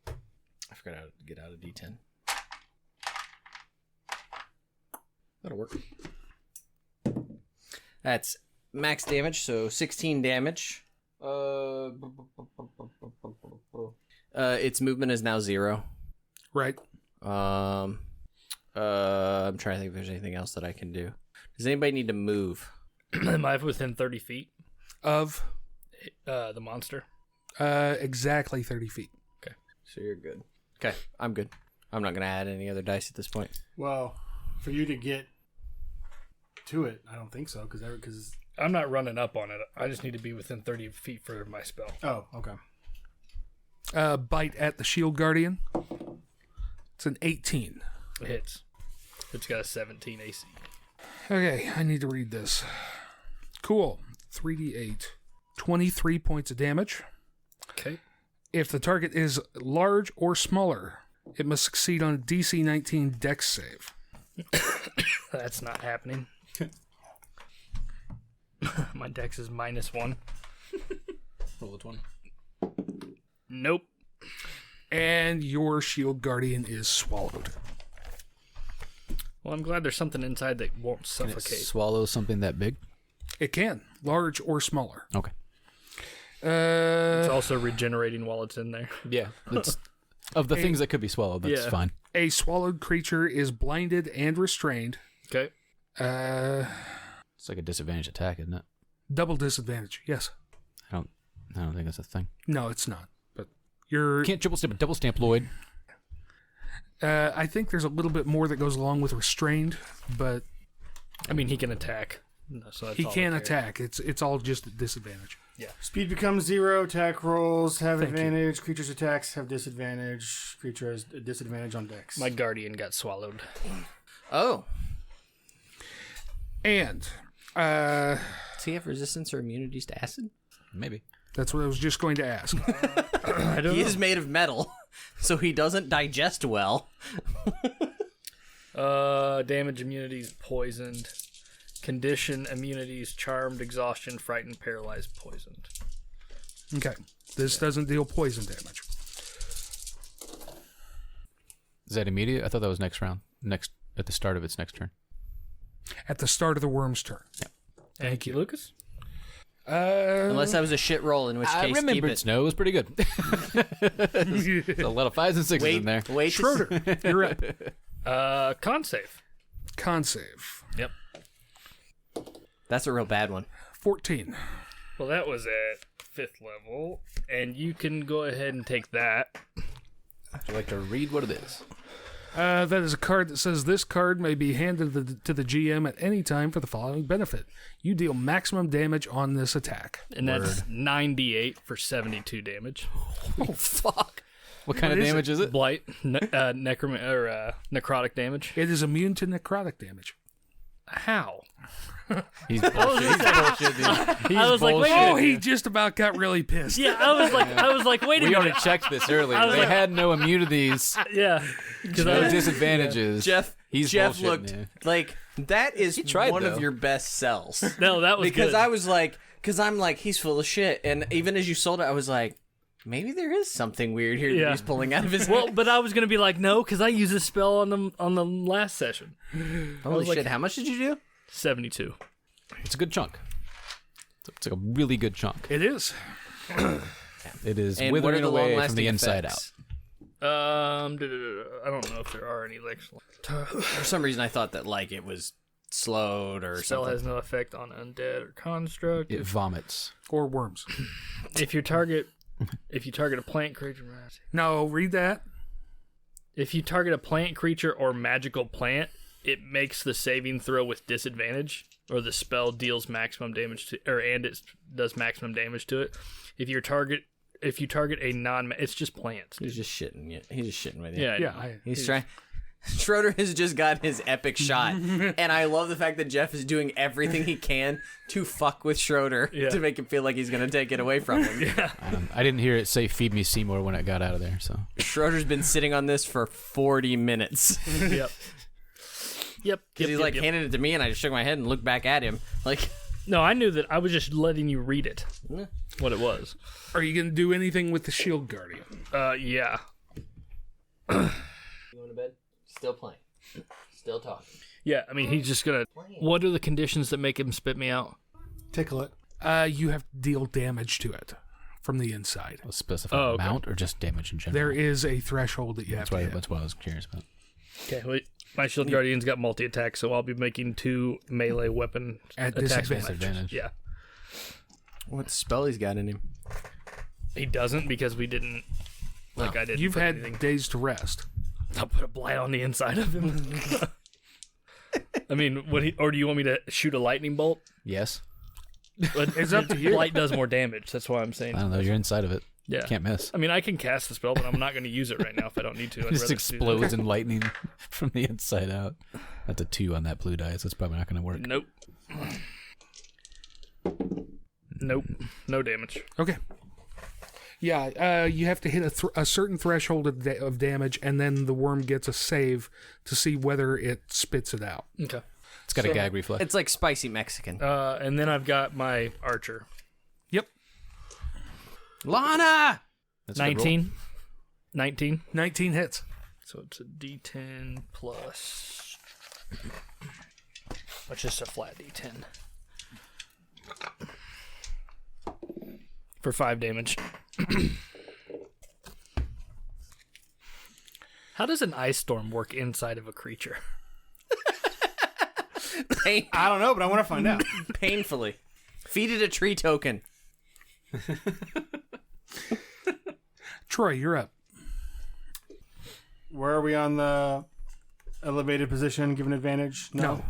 I forgot how to get out of D10. That'll work. That's max damage, so 16 damage. Its movement is now 0. Right. I'm trying to think if there's anything else that I can do. Does anybody need to move? Am I within 30 feet Of the monster? exactly 30 feet. Okay, so you're good. Okay, I'm good. I'm not going to add any other dice at this point. Well, for you to get to it, I don't think so, because I'm not running up on it. I just need to be within 30 feet for my spell. oh, okay. Bite at the shield guardian. It's an 18. It hits. It's got a 17 AC. Okay, I need to read this. Cool. 3d8. 23 points of damage. Okay. If the target is large or smaller, it must succeed on a DC 19 Dex save. That's not happening. My dex is -1. Roll a 20. Nope. And your shield guardian is swallowed. Well, I'm glad there's something inside that won't Can it suffocate. swallow something that big? It can, large or smaller. Okay. It's also regenerating while it's in there. Yeah. It's, of the things that could be swallowed, that's Yeah. fine. A swallowed creature is blinded and restrained. Okay. It's like a disadvantage attack, isn't it? Double disadvantage. Yes. I don't think that's a thing. No, it's not. But you're. You can't double stamp Lloyd. I think there's a little bit more that goes along with restrained, but I mean, he can attack. No, so that's he all can I care. attack. It's all just a disadvantage. Speed becomes 0. Attack rolls have Thank you. advantage. Creatures' attacks have disadvantage. Creature has a disadvantage on Dex. My guardian got swallowed. Oh. And Does he have resistance or immunities to acid? Maybe. that's what I was just going to ask. I don't He know. is made of metal, so he doesn't digest well. Damage, immunities, poisoned. Condition, immunities, charmed, exhaustion, frightened, paralyzed, poisoned. Okay. This doesn't deal poison damage. Is that immediate? I thought that was next round. At the start of its next turn. At the start of the worm's turn. Thank you, Lucas. Unless that was a shit roll, in which I case keep remembered it. Snow. It was pretty good. There's a lot of 5s and 6s in there. Wait. Schroeder, you're up. Con save. Con save. Yep. That's a real bad one. 14. Well, that was at 5th level, and you can go ahead and take that. Would you like to read what it is? That is a card that says this card may be handed to the GM at any time for the following benefit. You deal maximum damage on this attack. And that's 9d8 for 72 damage. Oh, fuck. What kind of damage is it? Blight, necrotic damage. It is immune to necrotic damage. How? He's bullshit. He's bullshit. Dude. He's I was like, wait bullshit. Oh, he just about got really pissed. Yeah, I was like, wait a We minute. already checked this earlier. I was They like- had no immunities, Yeah, because no disadvantages. Jeff bullshitting looked you. like that is tried, one though. of your best sells. no, that was Because good. I was like, I'm like, he's full of shit. And even as you sold it, I was like, maybe there is something weird here Yeah. that he's pulling out of his well, head. but I was gonna be like, no, because I used this spell on the last session. Holy like- shit, how much did you do? 72. It's a good chunk. It's like a really good chunk. It is. It is And what are withering the away from long-lasting the inside effects? I don't know if there are any lections. For some reason, I thought that like it was slowed or Spell something. has no effect on undead or construct. It vomits. Or worms. If you target a plant creature, No, read that. if you target a plant creature or magical plant, it makes the saving throw with disadvantage, or the spell deals maximum damage to, and it does maximum damage to it. If you target a it's just plants. He's just shitting you. He's just shitting with you. Yeah, Yeah. He's trying. Schroeder has just got his epic shot, and I love the fact that Jeff is doing everything he can to fuck with Schroeder to make him feel like he's gonna take it away from him. Yeah. I didn't hear it say "Feed me Seymour" when it got out of there. So Schroeder's been sitting on this for 40 minutes. Yep. Yep. Because he's like handed it to me, and I just shook my head and looked back at him. Like, No, I knew that. I was just letting you read it. What it was. Are you going to do anything with the Shield Guardian? Yeah. you going to bed? Still playing. Still talking. Yeah, I mean, he's just gonna. What are the conditions that make him spit me out? Tickle it. You have to deal damage to it from the inside. a specified Oh, okay. amount or just damage in general. There is a threshold that you have to hit. That's what I was curious about. Okay, wait. My Shield Guardian's got multi-attack, so I'll be making 2 melee weapon At attacks. disadvantage. Yeah. What spell he's got in him? He doesn't because we didn't. I didn't. You've put had anything. days to rest. I'll put a blight on the inside of him. I mean, or do you want me to shoot a lightning bolt? Yes. But It's up to you. Blight does more damage. That's why I'm saying. I don't know. You're inside of it. Yeah. Can't miss. I mean, I can cast the spell, but I'm not going to use it right now if I don't need to. It just explodes in lightning from the inside out. That's a 2 on that blue dice. That's probably not going to work. Nope. Nope. No damage. Okay. Yeah, you have to hit a certain threshold of damage, and then the worm gets a save to see whether it spits it out. Okay. It's got a gag reflex. It's like spicy Mexican. And then I've got my archer. Yep. Lana! That's a good roll. 19. 19. 19 hits. So it's a D10 plus. It's just a flat D10. For 5 damage. How does an ice storm work inside of a creature? I don't know, but I want to find out. Painfully. Feed it a tree token. Troy, you're up. Where are we on the elevated position, given advantage? No.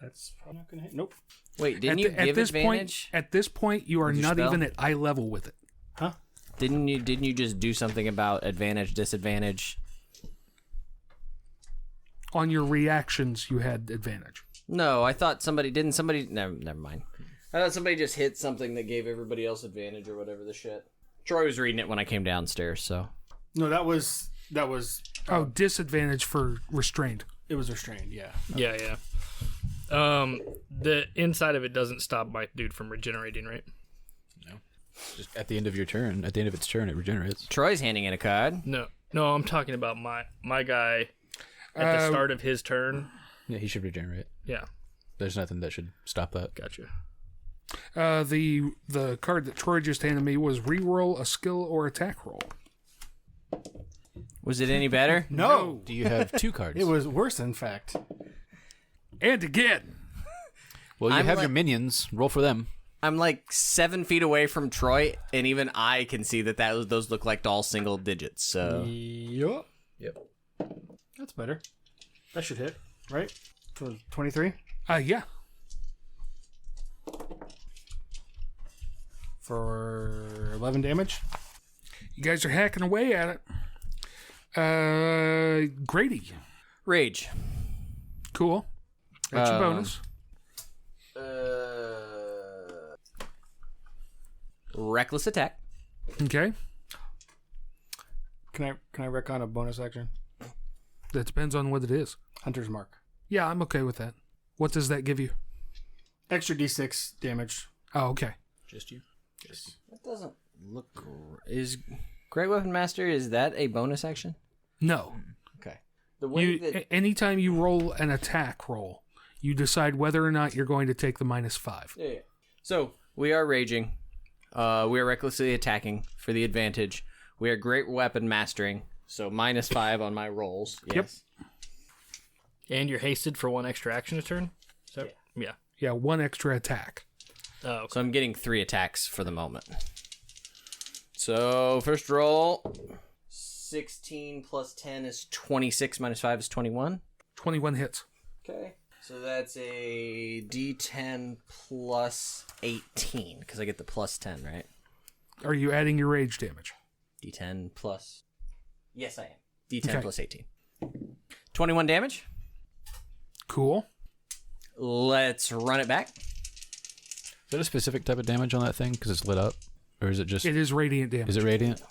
That's probably not going to hit. Nope. Wait, didn't you give advantage? At this point, you are With your not spell? even at eye level with it. Huh? Didn't you just do something about advantage, disadvantage? On your reactions, you had advantage. No, I thought somebody never mind. I thought somebody just hit something that gave everybody else advantage or whatever the shit. Troy was reading it when I came downstairs, so. No, that was. Disadvantage for restrained. It was restrained. Yeah. Yeah. The inside of it doesn't stop my dude from regenerating, right? Just at the end of your turn. At the end of its turn, it regenerates. Troy's handing in a card. No, I'm talking about my guy at the start of his turn. Yeah, he should regenerate. Yeah, There's nothing that should stop that. gotcha. The card that Troy just handed me was reroll a skill or attack roll. Was it any better? No. Do you have 2 cards? It was worse, in fact. And again. Well, you I'm have like- your minions. Roll for them. I'm like 7 feet away from Troy, and even I can see that those look like all single digits. So Yup. Yep. That's better. That should hit, right? 23 Yeah. for 11 damage. You guys are hacking away at it. Grady. rage. Cool. That's your Um, bonus. Reckless attack. Okay. Can I wreck on a bonus action? That depends on what it is. Hunter's Mark. Yeah, I'm okay with that. What does that give you? Extra d6 damage. Oh, okay. Just you. Yes. That doesn't look. Is Great Weapon Master, is that a bonus action? No. Okay. The way Anytime you roll an attack roll, you decide whether or not you're going to take the -5. Yeah. So we are raging. We are recklessly attacking for the advantage. We are Great Weapon Mastering. So -5 on my rolls. Yes. And you're hasted for 1 extra action a turn? Yeah. Yeah, 1 extra attack. Oh, okay. So I'm getting 3 attacks for the moment. So first roll, 16 plus 10 is 26 minus 5 is 21. 21 hits. Okay. So that's a D10 plus 18, because I get the plus 10, right? Are you adding your rage damage? D10 plus... Yes, I am. D10 Okay. plus 18. 21 damage. Cool. Let's run it back. Is that a specific type of damage on that thing? Because it's lit up? Or is it just... It is radiant damage. Is it radiant?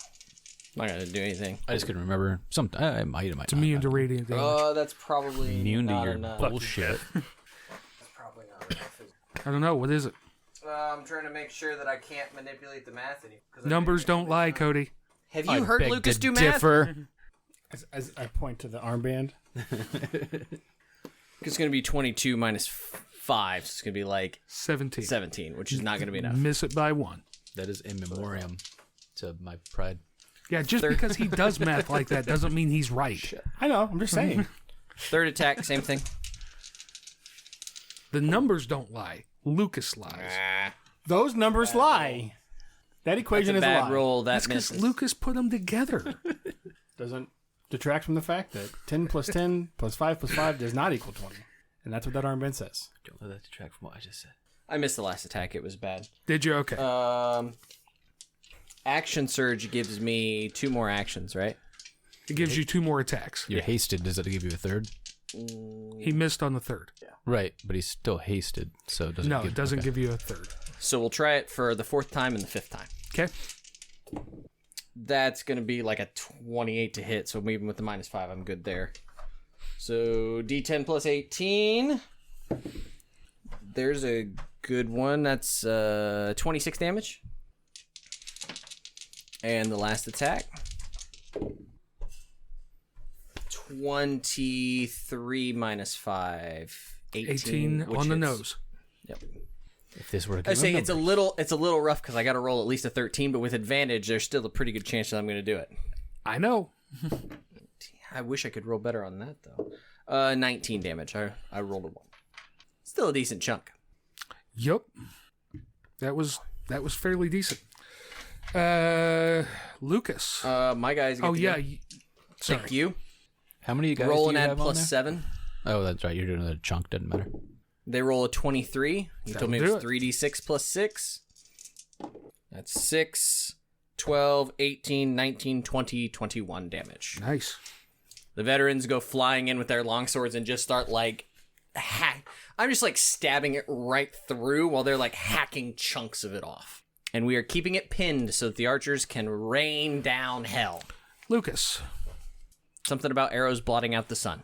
I'm not going to do anything. I just couldn't remember. I might It's immune to radiant damage. Oh, that's probably Immune to not your enough. bullshit. That's probably not enough. I don't know. What is it? I'm trying to make sure that I can't manipulate the math anymore. Numbers don't lie, Cody. Have you heard Lucas do math? differ. As I point to the armband. It's going to be 22 minus 5, so it's going to be like 17. 17, which is not going to be enough. Miss it by 1. That is in memoriam to my pride. Yeah, just because he does math like that doesn't mean he's right. I know. I'm just saying. Third attack, same thing. The numbers don't lie. Lucas lies. Those numbers lie. That equation That's a is a bad lie. roll. That That's because misses. Lucas put them together. Doesn't detract from the fact that 10 plus 10 plus 5 plus 5 does not equal 20. And that's what that armband says. Don't let that detract from what I just said. I missed the last attack. It was bad. Did you? Okay. Action Surge gives me 2 more actions, right? It gives you 2 more attacks. You're hasted. Does that give you a third? He missed on the 3rd. Right, but he's still hasted, so it doesn't No, give... it doesn't okay. give you a 3rd. So we'll try it for the 4th time and the 5th time. Okay. That's going to be like a 28 to hit, so even with the minus 5, I'm good there. So D10 plus 18. There's a good one. That's 26 damage. And the last attack. 23 minus 5. 18 which on the hits. nose. Yep. If this were to I give say him it's a little rough because I got to roll at least a 13, but with advantage, there's still a pretty good chance that I'm going to do it. I know. I wish I could roll better on that though. 19 damage. I rolled a 1. Still a decent chunk. Yup. That was fairly decent. Lucas. My guys. Get Oh to yeah. go. Sorry. Thank you. How many guys Roll do and you add have on plus there? 7. Oh, that's right. You're doing a chunk. Doesn't matter. They roll a 23. You told me it That'll was do 3d6 plus 6. That's 6, 12, 18, 19, 20, 21 damage. Nice. The veterans go flying in with their longswords and just start like I'm just like stabbing it right through while they're like hacking chunks of it off. And we are keeping it pinned so that the archers can rain down hell. Lucas. Something about arrows blotting out the sun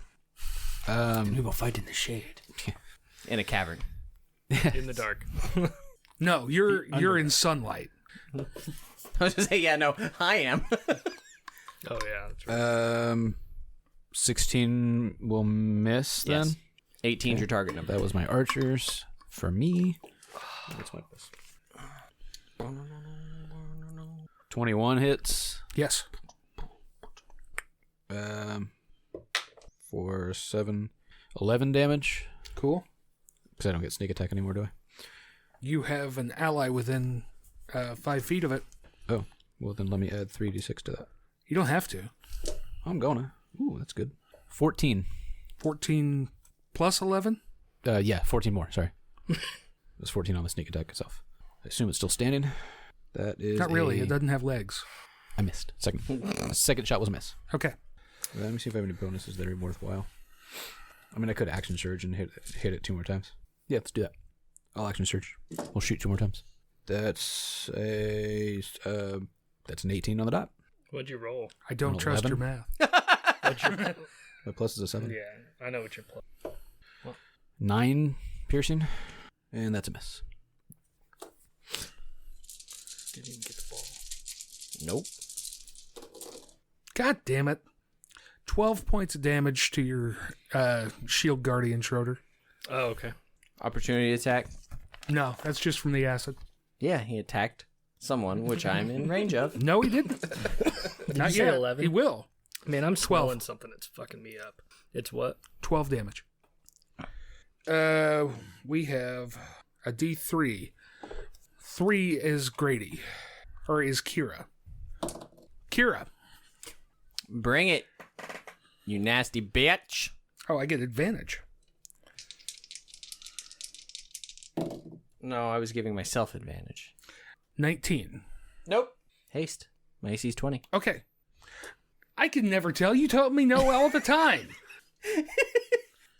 We go fight in the shade. in a cavern. In the dark. No, you're in sunlight. I was gonna say, yeah, no, I am. Oh, yeah. That's right. 16 will miss then. Yes. 18's your target number. That was my archers. For me, what's my plus? 21 hits. Yes. For 11 damage. Cool. Because I don't get sneak attack anymore, do I? You have an ally within 5 feet of it. Oh, well then let me add 3d6 to that. You don't have to. I'm gonna. Ooh, that's good. 14. 14 plus 11? Yeah, 14 more. Sorry. It was 14 on the sneak attack itself. I assume it's still standing. That is Not really. It doesn't have legs. I missed. Second shot was a miss. Okay. Let me see if I have any bonuses that are worthwhile. I mean, I could action surge and hit it 2 more times. Yeah, let's do that. I'll action surge. We'll shoot 2 more times. That's an 18 on the dot. What'd you roll? I don't An trust 11? your math. My plus is a 7. Yeah, I know what you're playing. 9 piercing, and that's a miss. Didn't even get the ball. Nope. God damn it. 12 points of damage to your shield guardian, Schroeder. Oh, okay. Opportunity attack. No, that's just from the acid. Yeah, he attacked someone, which I'm in range of. No, he didn't. Did Not you say yet. 11? He will. Man, I'm 12. smelling something that's fucking me up. It's what? 12 damage. We have a D3. 3 is Grady. Or is Kira. Kira. Bring it, you nasty bitch. Oh, I get advantage. No, I was giving myself advantage. 19. Nope. Haste. My AC's 20. Okay. I can never tell. You told me no all the time.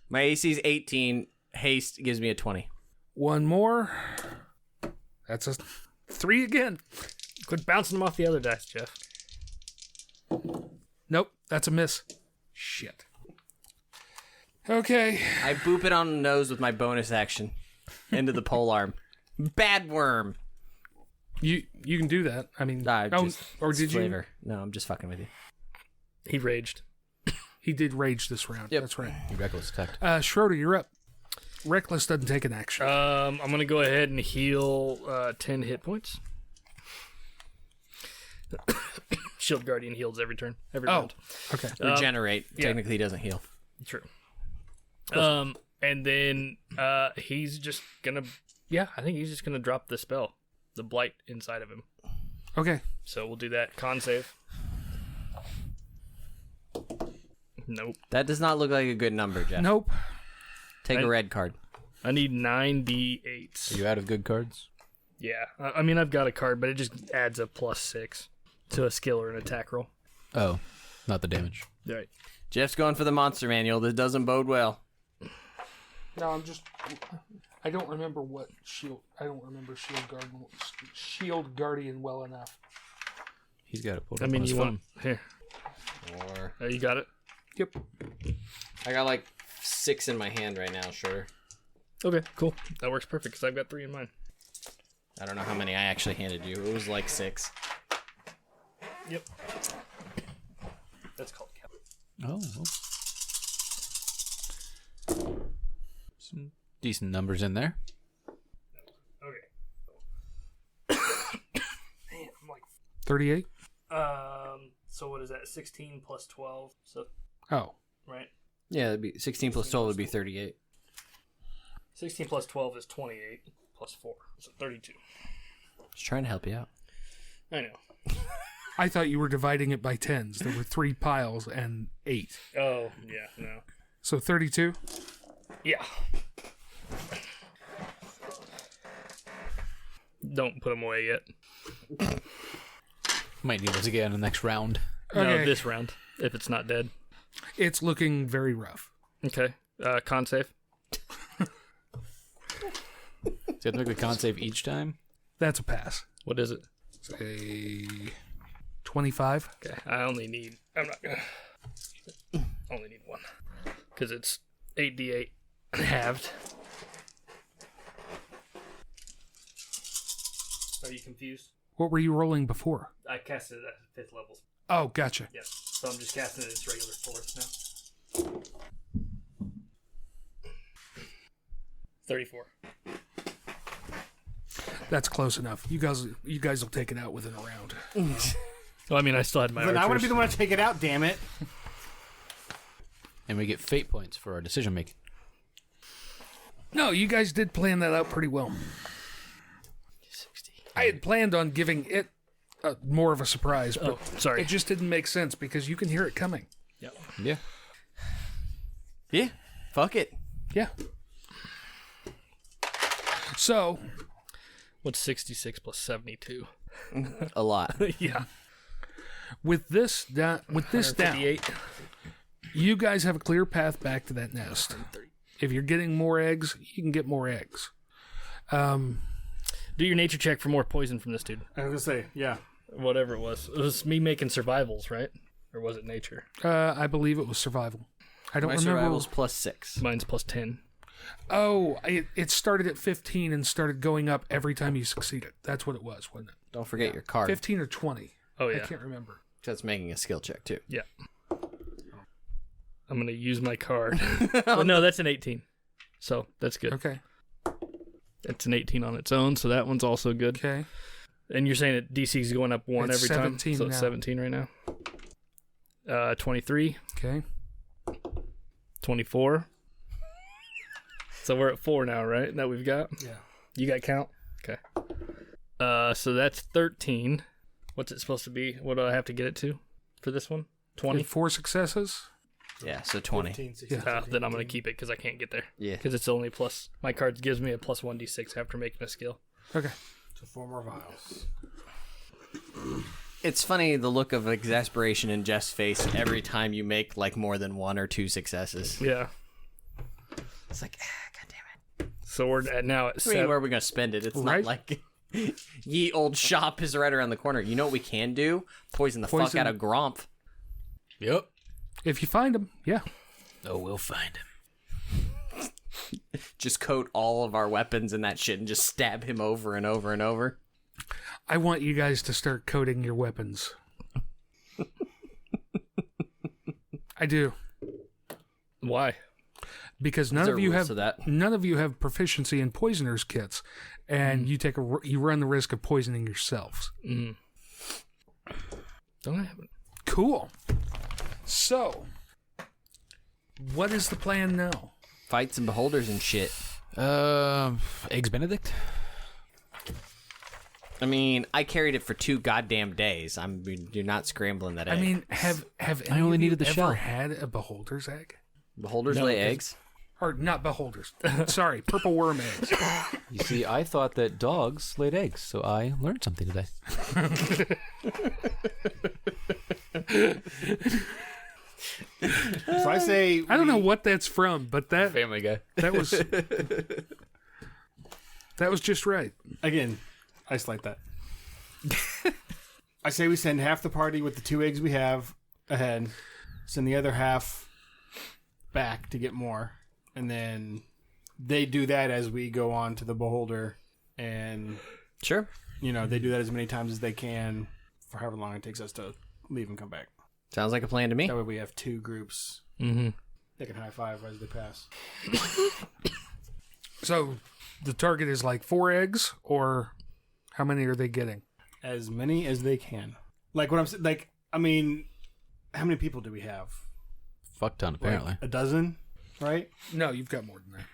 My AC's 18. Haste gives me a 20. One more. That's a 3 again. Quit bouncing them off the other dice, Jeff. Nope, that's a miss. Shit. Okay. I boop it on the nose with my bonus action into the pole arm. Bad worm. You can do that. I mean, or did flavor. No, I'm just fucking with you. He raged. He did rage this round. Yep. That's right. You reckless attacked. Schroeder, you're up. Reckless doesn't take an action. I'm going to go ahead and heal 10 hit points. Shield Guardian heals every turn. Every round. Okay. Regenerate. yeah. Technically doesn't heal. True. And then he's just going to... Yeah, I think he's just going to drop the spell. The blight inside of him. Okay. So we'll do that. Con save. Nope. That does not look like a good number, Jeff. Nope. Take a red card. I need 9d8s. Are you out of good cards? Yeah. I mean, I've got a card, but it just adds a +6 to a skill or an attack roll. Oh, not the damage. Right. Jeff's going for the monster manual. This doesn't bode well. No, I don't remember what shield. I don't remember Shield Guardian well enough. He's got it pulled I up mean, on his you phone. want... Here. Or You got it? Yep. I got like 6 in my hand right now, Schroeder. Okay, cool. That works perfect because I've got 3 in mine. I don't know how many I actually handed you. It was like 6. Yep. That's called count. Oh. Some decent numbers in there. Okay. Man, I'm like... 38? So what is that? 16 plus 12. So, Oh. right? Yeah, it'd be 16 plus 12 would be 38. 16 plus 12 is 28 plus 4. So 32. Just trying to help you out. I know. I thought you were dividing it by tens. There were 3 piles and 8. Oh, yeah, no. So 32? Yeah. Don't put them away yet. Might need those again in the next round. No, Okay. this round, if it's not dead. It's looking very rough. Okay. Con save. Does he have to make the con save each time? That's a pass. What is it? It's a 25. Okay. I only need... I'm not gonna... only need 1. Because it's 8d8 halved. Are you confused? What were you rolling before? I casted it at 5th level. Oh, gotcha. Yep. So I'm just casting it its regular 4th now. 34. That's close enough. You guys will take it out within a round. Well, I mean, I still had my Then I want to be archers. the one to take it out, damn it. And we get fate points for our decision making. No, you guys did plan that out pretty well. 60. I had planned on giving it more of a surprise, but Sorry. it just didn't make sense because you can hear it coming. Yep. Yeah. Yeah. Fuck it. Yeah. So, What's 66 plus 72? A lot. Yeah. with this down, 58. you guys have a clear path back to that nest. If you're getting more eggs, you can get more eggs. Do your nature check for more poison from this dude. I was going to say, yeah. Whatever it was. It was me making survivals, right? Or was it nature? I believe it was survival. I don't My remember. survival's plus 6. Mine's plus 10. Oh, it started at 15 and started going up every time you succeeded. That's what it was, wasn't it? Don't forget your card. 15 or 20. Oh, I yeah. can't remember. That's making a skill check, too. Yeah. I'm going to use my card. Well, no, that's an 18. So that's good. Okay. It's an 18 on its own, so that one's also good. Okay. And you're saying that DC is going up 1 It's every time? 17 So it's now. 17 right now. 23. Okay. 24. So we're at 4 now, right? That we've got? Yeah. You got count? Okay. So that's 13. What's it supposed to be? What do I have to get it to for this one? 20? 4 successes. Yeah, so 20. 15, 16, Then I'm going to keep it because I can't get there. Yeah. Because it's only plus... My card gives me a plus 1d6 after making a skill. Okay. So 4 more vials. It's funny the look of exasperation in Jeff's face every time you make like more than 1 or 2 successes. Yeah. It's like, god damn it. So we're at now at I mean, 7. where are we going to spend it? It's Right. not like ye old shop is right around the corner. You know what we can do? Poison the fuck out of Gromp. Yep. If you find them, yeah. Oh, we'll find him. Just coat all of our weapons in that shit and just stab him over and over and over. I want you guys to start coating your weapons. I do. Why? Because none there of you rules have to that? none of you have proficiency in poisoners kits, and you run the risk of poisoning yourselves. Don't I have it? Cool. So, what is the plan now? Fights and beholders and shit. Eggs Benedict? I mean, I carried it for 2 goddamn days. You're not scrambling that egg. I mean, have any only of you needed the ever shell. had a beholder's egg? beholders lay eggs. Or not beholders. Sorry, purple worm eggs. You see, I thought that dogs laid eggs, so I learned something today. So I say I don't know what that's from, but Family Guy. that was just right. again, isolate that. I say we send half the party with the 2 eggs we have ahead, send the other half back to get more, and then they do that as we go on to the beholder, and Sure. they do that as many times as they can for however long it takes us to leave and come back. Sounds like a plan to me. That way we have 2 groups. Mm-hmm. They can high five as they pass. So the target is like 4 eggs, or how many are they getting? As many as they can. Like what I'm saying. Like, I mean, how many people do we have? Fuck ton, apparently. Like a dozen, right? No, you've got more than that.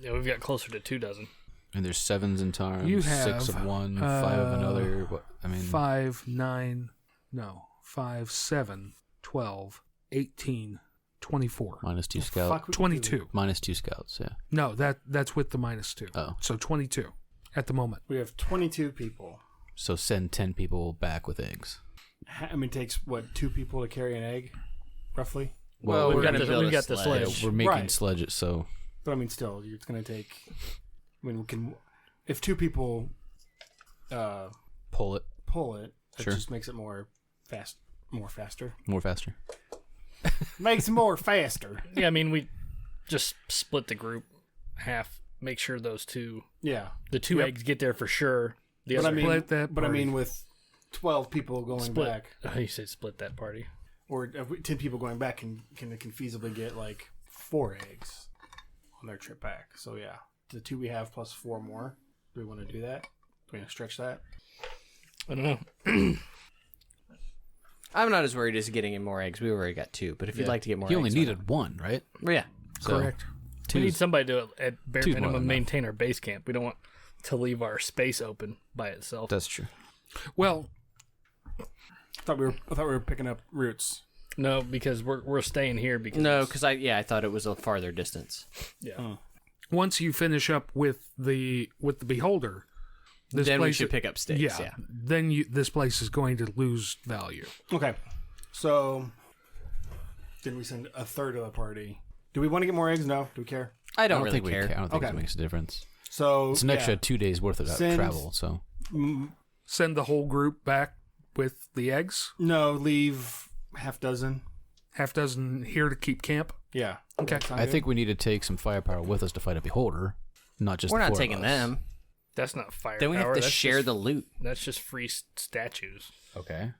Yeah, we've got closer to 2 dozen. And there's 7s in time, You 6 have, of one, 5 of another. What, I mean, 5, 9, no, 5, 7, 12, 18, 24. minus 2 Fuck, scouts. we can do 22. Minus 2 scouts, yeah. No, that's with the -2. Oh. So 22 at the moment. We have 22 people. So send 10 people back with eggs. I mean, it takes, what, 2 people to carry an egg, roughly? Well, we've we're got going to the- build we've a got the sledge. sledge. We're making Right. sledges, so But I mean, still, it's going to take. I mean, we can. If 2 people pull it pull it, it Sure. just makes it more faster. more faster. Makes it more faster. Yeah, I mean, we just split the group half. Make sure those 2, Yeah. the 2 Yep. eggs get there for sure. The But I other mean, Split that but I party. mean, with 12 people going split. back, Oh, you said split that party. or if 10 people going back can feasibly get like 4 eggs on their trip back. So yeah, the 2 we have plus 4 more. Do we want to do that? Do we want to stretch that? I don't know. I'm not as worried as getting in more eggs. We already got 2. But if you'd like to get more He only eggs, needed 1, right? well, yeah. So, Correct. We need Two's, somebody to, at bare two's more minimum, than enough. maintain our base camp. We don't want to leave our space open by itself. that's true. Well, I thought we were picking up roots. No, because we're staying here because No, because I thought it was a farther distance. yeah. once you finish up with the beholder, this Then we place should pick up stakes, yeah. Then this place is going to lose value. Okay, so did we send a third of the party? Do we want to get more eggs? No. Do we care? I don't really think we care. I don't think Okay. it makes a difference. So It's an extra 2 days worth of Send- travel, so Send the whole group back with the eggs. No, leave half dozen. Half dozen here to keep camp. Yeah. Okay. Sound I good? think we need to take some firepower with us to fight a beholder, not just We're the not 4 of taking us. them. That's not firepower. Then we have to that's share just, the loot. That's just free statues. Okay.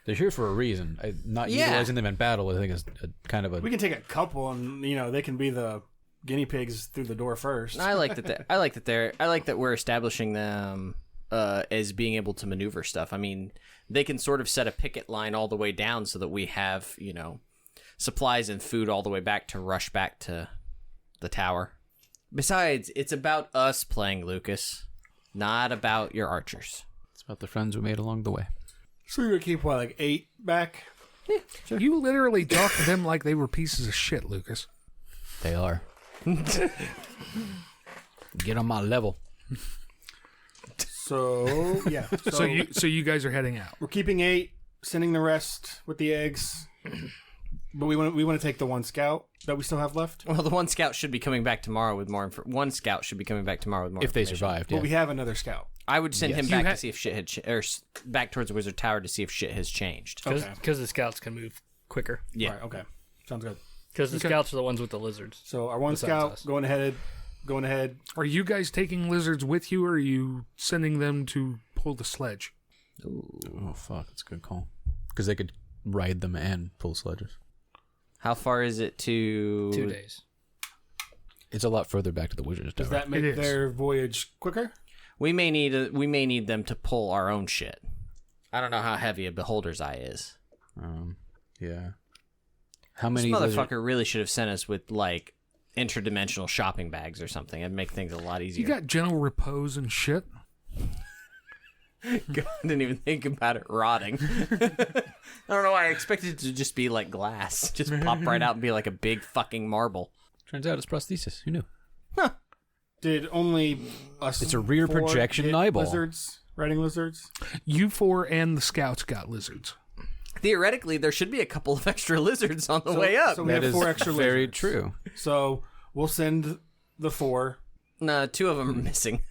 They're here for a reason. Not Yeah. utilizing them in battle, I think, is a kind of a... we can take a couple, and they can be the guinea pigs through the door first. I like that. I like that we're establishing them as being able to maneuver stuff. I mean, they can sort of set a picket line all the way down so that we have supplies and food all the way back to rush back to the tower. Besides, it's about us playing, Lucas, not about your archers. It's about the friends we made along the way. So you're going to keep, what, like 8 back? You literally talk to them like they were pieces of shit, Lucas. They are. Get on my level. So, yeah. So you guys are heading out. We're keeping 8, sending the rest with the eggs. But we want to take the 1 scout that we still have left. Well, the one scout should be coming back tomorrow with more one scout should be coming back tomorrow with more If they information. survived, But yeah. we have another scout. I would send him You back ha- to see if shit had back towards the Wizard Tower to see if shit has changed. Okay. Because the scouts can move quicker. Yeah. Right, okay. Sounds good. Because the Okay. scouts are the ones with the lizards. So our 1 Besides scout us. going ahead. Are you guys taking lizards with you, or are you sending them to pull the sledge? Oh, fuck. That's a good call. Because they could ride them and pull sledges. How far is it to 2 days. It's a lot further back to the Wizard's Tower. Does that make It is. their voyage quicker? We may need them to pull our own shit. I don't know how heavy a beholder's eye is. Yeah. How This many motherfucker really should have sent us with like interdimensional shopping bags or something. It'd make things a lot easier. You got gentle repose and shit. God, I didn't even think about it rotting. I don't know why I expected it to just be like glass. Just pop right out and be like a big fucking marble. Turns out it's prosthesis. Who knew? Did only us? It's a rear 4 projection get eyeball. Lizards, riding lizards. You 4 and the scouts got lizards. Theoretically, there should be a couple of extra lizards on the way up. So we have 4 extra very lizards. true. So we'll send the 4. No, 2 of them are missing.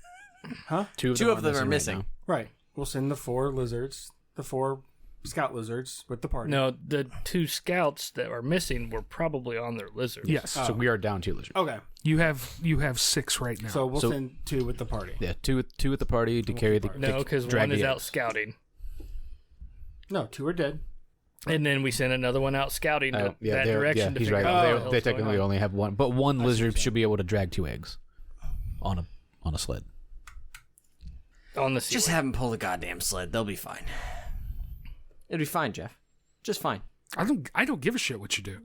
Two of them are right missing. now. Right. We'll send the 4 lizards, the 4 scout lizards with the party. No, the 2 scouts that are missing were probably on their lizards. Yes. So we are down 2 lizards. Okay. You have 6 right now. So we'll So- send 2 with the party. Yeah, two with the party to carry the. No, to because drag one is the out eggs. scouting. No, 2 are dead. And then we send another one out scouting Oh, that direction to he's figure right. out what the They hell's going technically on. only have 1, but one lizard should be able to drag 2 eggs on a sled. On the sea. Just have them pull the goddamn sled. They'll be fine. It'll be fine, Jeff. Just fine. I don't give a shit what you do.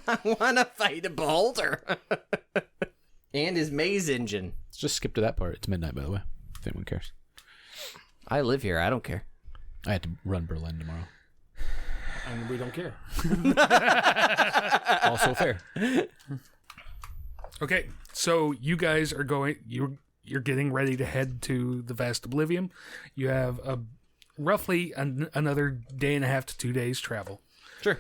I want to fight a beholder. And his maze engine. Let's just skip to that part. It's midnight, by the way, if anyone cares. I live here. I don't care. I had to run Berlin tomorrow. And we don't care. Also fair. Okay, so you guys are going. You're getting ready to head to the Vast Oblivion. You have roughly another day and a half to 2 days travel. Sure.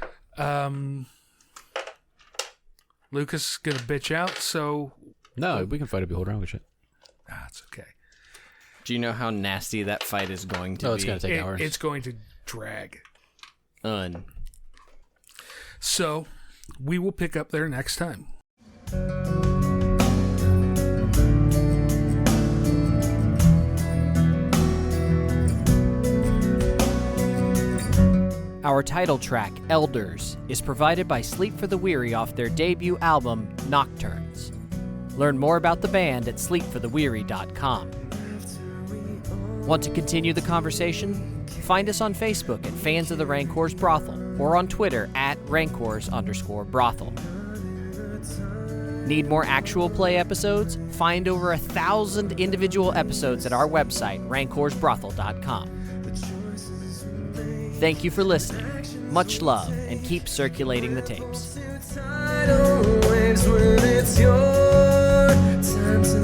Lucas is gonna bitch out, so No, we can fight a beholder. I don't give a shit. it's okay. Do you know how nasty that fight is going to be? It's gonna take hours. It's going to drag. Un. So we will pick up there next time. Our title track, Elders, is provided by Sleep for the Weary off their debut album, Nocturnes. Learn more about the band at sleepfortheweary.com. Want to continue the conversation? Find us on Facebook at Fans of the Rancor's Brothel or on Twitter at Rancors_Brothel. Need more actual play episodes? Find over 1,000 individual episodes at our website, rancorsbrothel.com. Thank you for listening. Much love, and keep circulating the tapes. Tidal waves when it's your time to